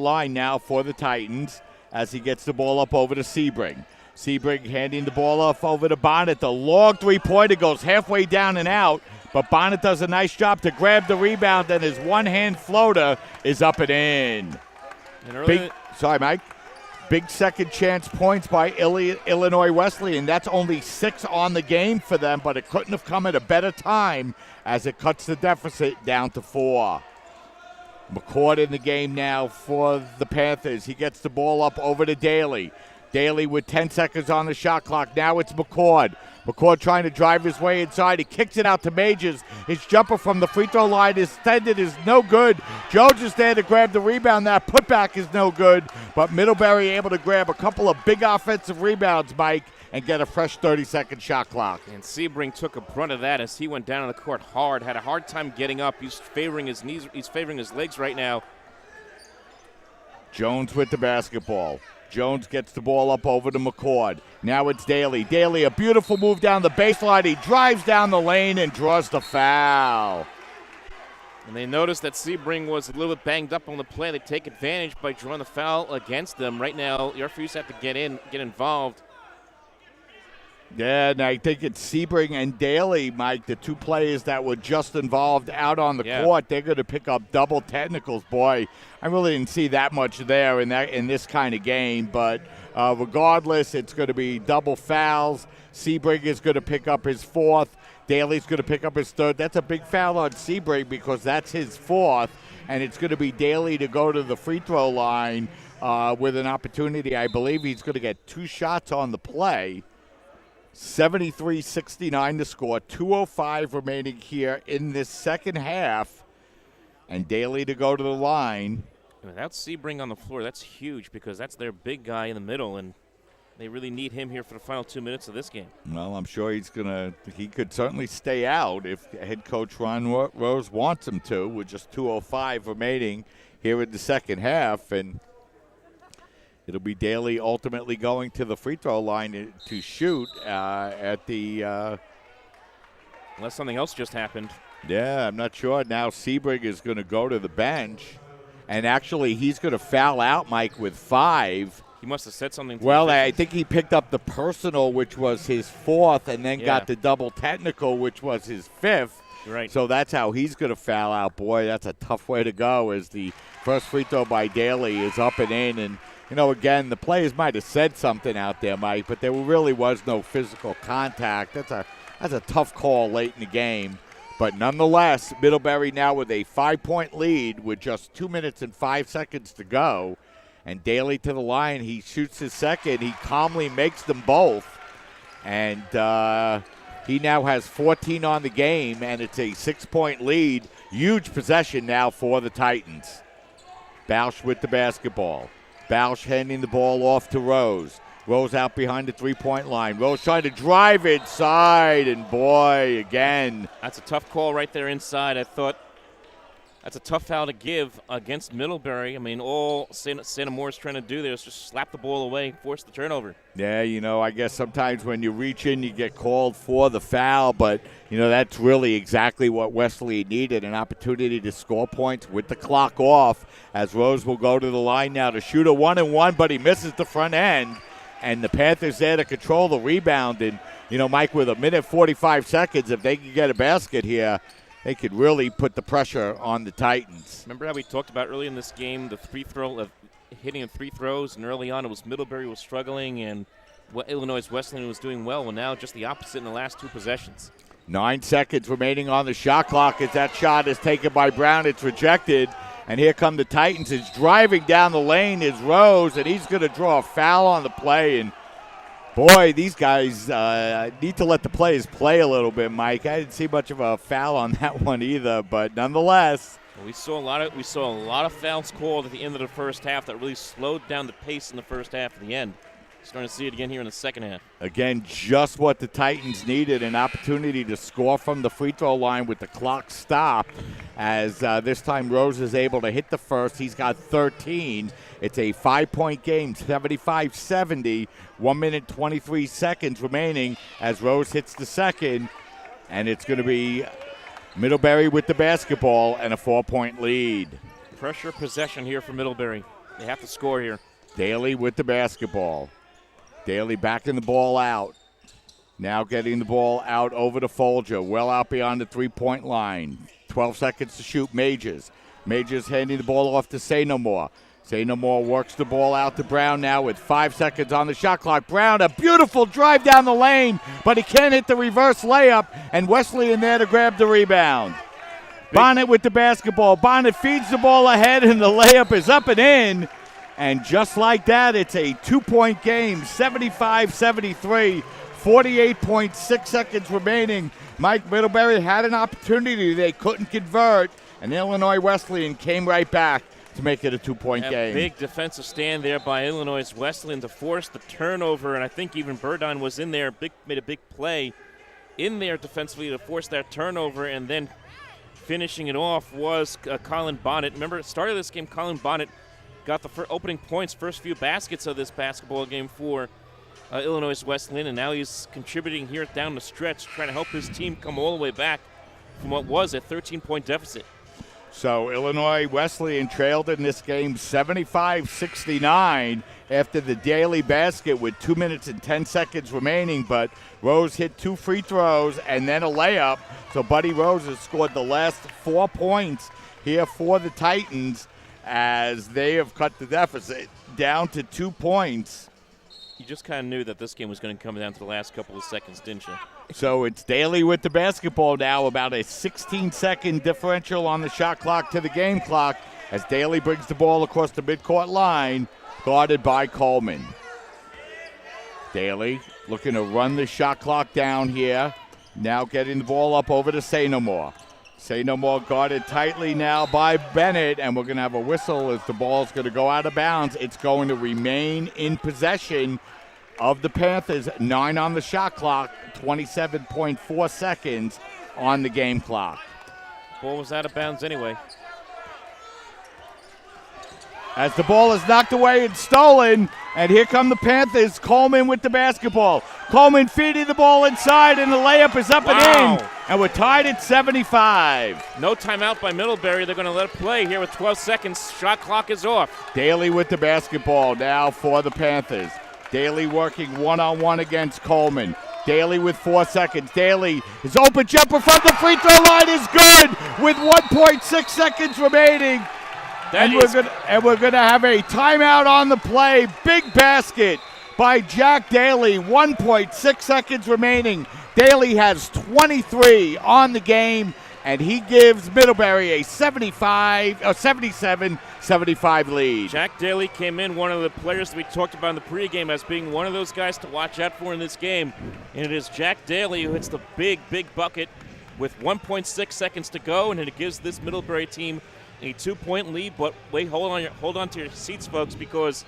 [SPEAKER 2] line now for the Titans as he gets the ball up over to Sebring. Sebring handing the ball off over to Bonnet. The long three-pointer goes halfway down and out, but Bonnet does a nice job to grab the rebound, and his one-hand floater is up and in. Sorry, Mike. Big second chance points by Illinois Wesleyan. That's only 6 on the game for them, but it couldn't have come at a better time as it cuts the deficit down to 4. McCord in the game now for the Panthers. He gets the ball up over to Daly. Daly with 10 seconds on the shot clock. Now it's McCord. McCord trying to drive his way inside. He kicks it out to Majors. His jumper from the free throw line is extended, is no good. Jones is there to grab the rebound. That putback is no good. But Middlebury able to grab a couple of big offensive rebounds, Mike, and get a fresh 30-second shot clock.
[SPEAKER 1] And Sebring took a brunt of that as he went down on the court hard. Had a hard time getting up. He's favoring his knees. He's favoring his legs right now.
[SPEAKER 2] Jones with the basketball. Jones gets the ball up over to McCord. Now it's Daly. Daly, a beautiful move down the baseline. He drives down the lane and draws the foul.
[SPEAKER 1] And they noticed that Sebring was a little bit banged up on the play. They take advantage by drawing the foul against them. Right now, the referees have to get involved.
[SPEAKER 2] Yeah, and I think it's Sebring and Daly, Mike, the two players that were just involved out on the court. They're going to pick up double technicals. Boy, I really didn't see that much there in this kind of game. But regardless, it's going to be double fouls. Sebring is going to pick up his fourth. Daly's going to pick up his third. That's a big foul on Sebring because that's his fourth. And it's going to be Daly to go to the free throw line with an opportunity. I believe he's going to get 2 shots on the play. 73-69 to score. 2:05 remaining here in this second half. And Daly to go to the line.
[SPEAKER 1] Without Sebring on the floor, that's huge because that's their big guy in the middle, and they really need him here for the final 2 minutes of this game.
[SPEAKER 2] Well, I'm sure he could certainly stay out if head coach Ron Rose wants him to, with just 2:05 remaining here in the second half. And it'll be Daly ultimately going to the free throw line to shoot at the
[SPEAKER 1] unless something else just happened.
[SPEAKER 2] Yeah, I'm not sure. Now Sebring is going to go to the bench. And actually, he's going to foul out, Mike, with 5.
[SPEAKER 1] He must have said something.
[SPEAKER 2] Well, I think he picked up the personal, which was his 4th, and then got the double technical, which was his 5th.
[SPEAKER 1] Right.
[SPEAKER 2] So that's how he's going to foul out. Boy, that's a tough way to go as the first free throw by Daly is up and in. And, again, the players might have said something out there, Mike, but there really was no physical contact. That's a tough call late in the game. But nonetheless, Middlebury now with a 5-point lead with just 2 minutes and 5 seconds to go. And Daly to the line. He shoots his second. He calmly makes them both. And he now has 14 on the game, and it's a 6-point lead. Huge possession now for the Titans. Bausch with the basketball. Bausch handing the ball off to Rose. Rose out behind the 3-point line. Rose trying to drive inside, and boy, again.
[SPEAKER 1] That's a tough call right there inside. I thought that's a tough foul to give against Middlebury. I mean, all Santa Moore's trying to do there is just slap the ball away, force the turnover.
[SPEAKER 2] Yeah, I guess sometimes when you reach in, you get called for the foul, but, that's really exactly what Wesleyan needed, an opportunity to score points with the clock off, as Rose will go to the line now to shoot a 1-and-1, but he misses the front end. And the Panthers there to control the rebound. And, Mike, with 1:45 seconds, if they could get a basket here, they could really put the pressure on the Titans.
[SPEAKER 1] Remember how we talked about early in this game, the free throw of hitting in free throws, and early on it was Middlebury was struggling and Illinois Wesleyan was doing well. Well, now just the opposite in the last 2 possessions.
[SPEAKER 2] 9 seconds remaining on the shot clock as that shot is taken by Brown. It's rejected. And here come the Titans. It's driving down the lane is Rose, and he's going to draw a foul on the play. And, boy, these guys need to let the players play a little bit, Mike. I didn't see much of a foul on that one either, but nonetheless.
[SPEAKER 1] We saw a lot of fouls called at the end of the first half that really slowed down the pace in the first half at the end. Starting to see it again here in the second half.
[SPEAKER 2] Again, just what the Titans needed, an opportunity to score from the free throw line with the clock stopped, as this time Rose is able to hit the first. He's got 13. It's a 5-point game, 75-70, 1 minute 23 seconds remaining as Rose hits the second, and it's going to be Middlebury with the basketball and a 4-point lead.
[SPEAKER 1] Pressure possession here for Middlebury. They have to score here.
[SPEAKER 2] Daly with the basketball. Daly backing the ball out. Now getting the ball out over to Folger. Well out beyond the 3-point line. 12 seconds to shoot. Majors handing the ball off to Say No More. Say No More works the ball out to Brown now with 5 seconds on the shot clock. Brown, a beautiful drive down the lane, but he can't hit the reverse layup, and Wesleyan there to grab the rebound. Bonnet with the basketball. Bonnet feeds the ball ahead, and the layup is up and in. And just like that, it's a 2-point game, 75-73, 48.6 seconds remaining. Mike, Middlebury had an opportunity. They couldn't convert, and Illinois Wesleyan came right back to make it a 2-point game.
[SPEAKER 1] Big defensive stand there by Illinois Wesleyan to force the turnover, and I think even Burdine was in there, made a big play in there defensively to force that turnover, and then finishing it off was Colin Bonnet. Remember, at the start of this game, Colin Bonnet got the opening points, first few baskets of this basketball game for Illinois Wesleyan, and now he's contributing here down the stretch, trying to help his team come all the way back from what was a 13-point deficit.
[SPEAKER 2] So Illinois Wesleyan trailed in this game 75-69 after the Daly basket with 2 minutes and 10 seconds remaining, but Rose hit 2 free throws and then a layup. So Buddy Rose has scored the last 4 points here for the Titans as they have cut the deficit down to 2 points.
[SPEAKER 1] You just kind of knew that this game was going to come down to the last couple of seconds, didn't you?
[SPEAKER 2] So it's Daly with the basketball now, about a 16-second differential on the shot clock to the game clock as Daly brings the ball across the midcourt line, guarded by Coleman. Daly looking to run the shot clock down here, now getting the ball up over to Say No More. Say No More guarded tightly now by Bennett, and we're going to have a whistle as the ball's going to go out of bounds. It's going to remain in possession of the Panthers. 9 on the shot clock, 27.4 seconds on the game clock.
[SPEAKER 1] Ball was out of bounds anyway.
[SPEAKER 2] As the ball is knocked away and stolen, and here come the Panthers. Coleman with the basketball. Coleman feeding the ball inside, and the layup is up and in. And we're tied at 75.
[SPEAKER 1] No timeout by Middlebury. They're going to let it play here with 12 seconds. Shot clock is off.
[SPEAKER 2] Daly with the basketball now for the Panthers. Daly working one-on-one against Coleman. Daly with 4 seconds. Daly, his open jumper from the free throw line is good with 1.6 seconds remaining. And we're gonna have a timeout on the play. Big basket by Jack Daly. 1.6 seconds remaining. Daly has 23 on the game, and he gives Middlebury a 77-75 lead.
[SPEAKER 1] Jack Daly came in, one of the players that we talked about in the pregame as being one of those guys to watch out for in this game. And it is Jack Daly who hits the big bucket with 1.6 seconds to go, and it gives this Middlebury team a 2-point lead. But wait, hold on to your seats, folks, because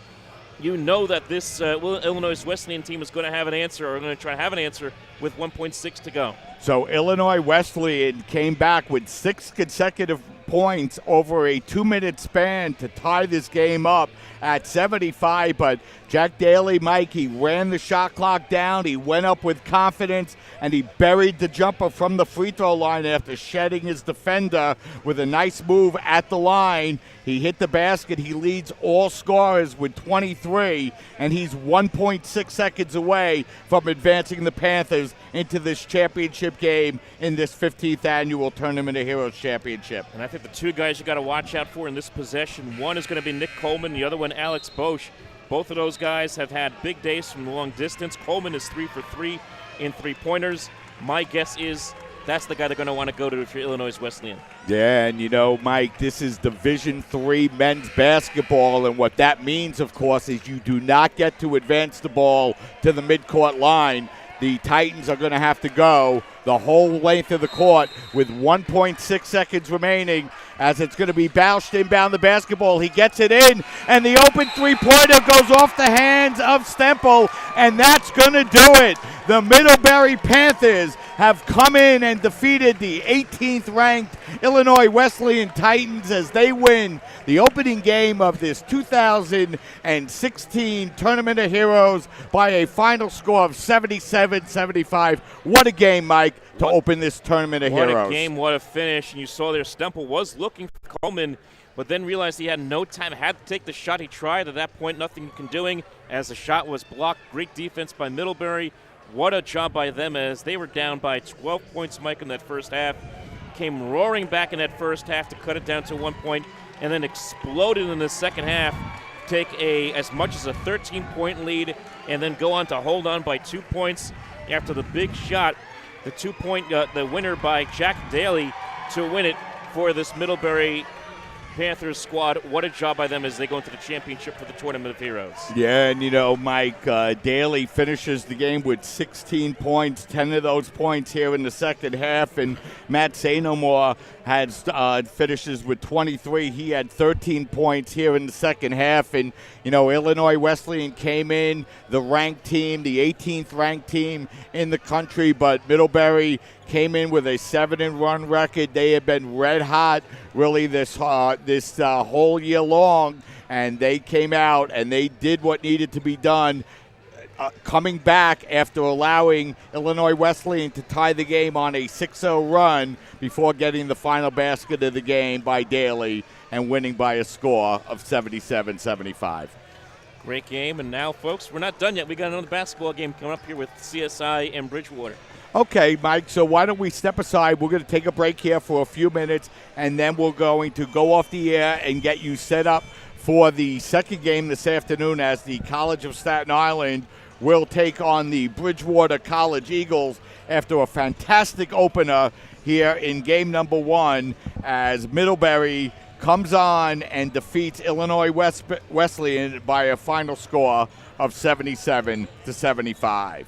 [SPEAKER 1] you know that this Illinois Wesleyan team is going to have an answer, or going to try to have an answer with 1.6 to go.
[SPEAKER 2] So Illinois Wesleyan came back with 6 consecutive points over a 2-minute span to tie this game up at 75. But Jack Daly, Mike, he ran the shot clock down. He went up with confidence, and he buried the jumper from the free throw line after shedding his defender with a nice move at the line. He hit the basket. He leads all scorers with 23, and he's 1.6 seconds away from advancing the Panthers into this championship game in this 15th annual Tournament of Heroes championship.
[SPEAKER 1] And I think the two guys you got to watch out for in this possession, one is going to be Nick Coleman, the other one Alex Bosch. Both of those guys have had big days from the long distance. Coleman is 3 for 3 in three-pointers. My guess is that's the guy they're going to want to go to if you're Illinois Wesleyan.
[SPEAKER 2] Yeah, and you know, Mike, this is Division III men's basketball, and what that means, of course, is you do not get to advance the ball to the midcourt line. The Titans are going to have to go the whole length of the court with 1.6 seconds remaining, as it's going to be Bausch inbound the basketball. He gets it in, and the open three-pointer goes off the hands of Stemple, and that's going to do it. The Middlebury Panthers have come in and defeated the 18th-ranked Illinois Wesleyan Titans as they win the opening game of this 2016 Tournament of Heroes by a final score of 77-75. What a game, Mike, to open this Tournament of Heroes.
[SPEAKER 1] What a game, what a finish. And you saw there Stemple was looking for Coleman, but then realized he had no time, had to take the shot. He tried. At that point, nothing doing as the shot was blocked. Great defense by Middlebury. What a job by them as they were down by 12 points, Mike, in that first half. Came roaring back in that first half to cut it down to 1 point, and then exploded in the second half, take as much as a 13-point lead, and then go on to hold on by 2 points after the big shot, the 2-point, the winner by Jack Daly to win it for this Middlebury Panthers squad. What a job by them as they go into the championship for the Tournament of Heroes.
[SPEAKER 2] Yeah, and you know, Mike, Daly finishes the game with 16 points, 10 of those points here in the second half, and Matt Say No More finishes with 23. He had 13 points here in the second half, and you know, Illinois Wesleyan came in, the ranked team, the 18th ranked team in the country, but Middlebury came in with a 7-1 record. They have been red hot really this whole year long, and they came out and they did what needed to be done. coming back after allowing Illinois Wesleyan to tie the game on a 6-0 run before getting the final basket of the game by Daly and winning by a score of 77-75.
[SPEAKER 1] Great game. And now, folks, we're not done yet. We got another basketball game coming up here with CSI and Bridgewater.
[SPEAKER 2] Okay, Mike, so why don't we step aside? We're going to take a break here for a few minutes, and then we're going to go off the air and get you set up for the second game this afternoon as the College of Staten Island will take on the Bridgewater College Eagles after a fantastic opener here in game number 1 as Middlebury comes on and defeats Illinois Wesleyan by a final score of 77-75.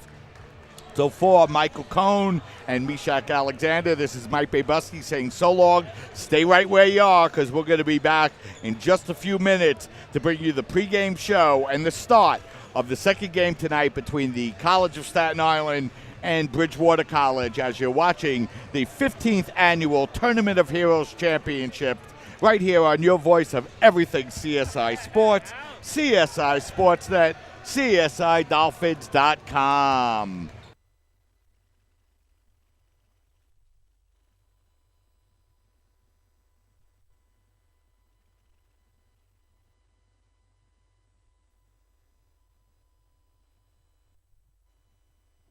[SPEAKER 2] So for Michael Cohn and Meshach Alexander, this is Mike Babuski saying so long. Stay right where you are because we're going to be back in just a few minutes to bring you the pregame show and the start of the second game tonight between the College of Staten Island and Bridgewater College as you're watching the 15th Annual Tournament of Heroes Championship right here on your voice of everything CSI Sports, CSI Sportsnet, CSIDolphins.com.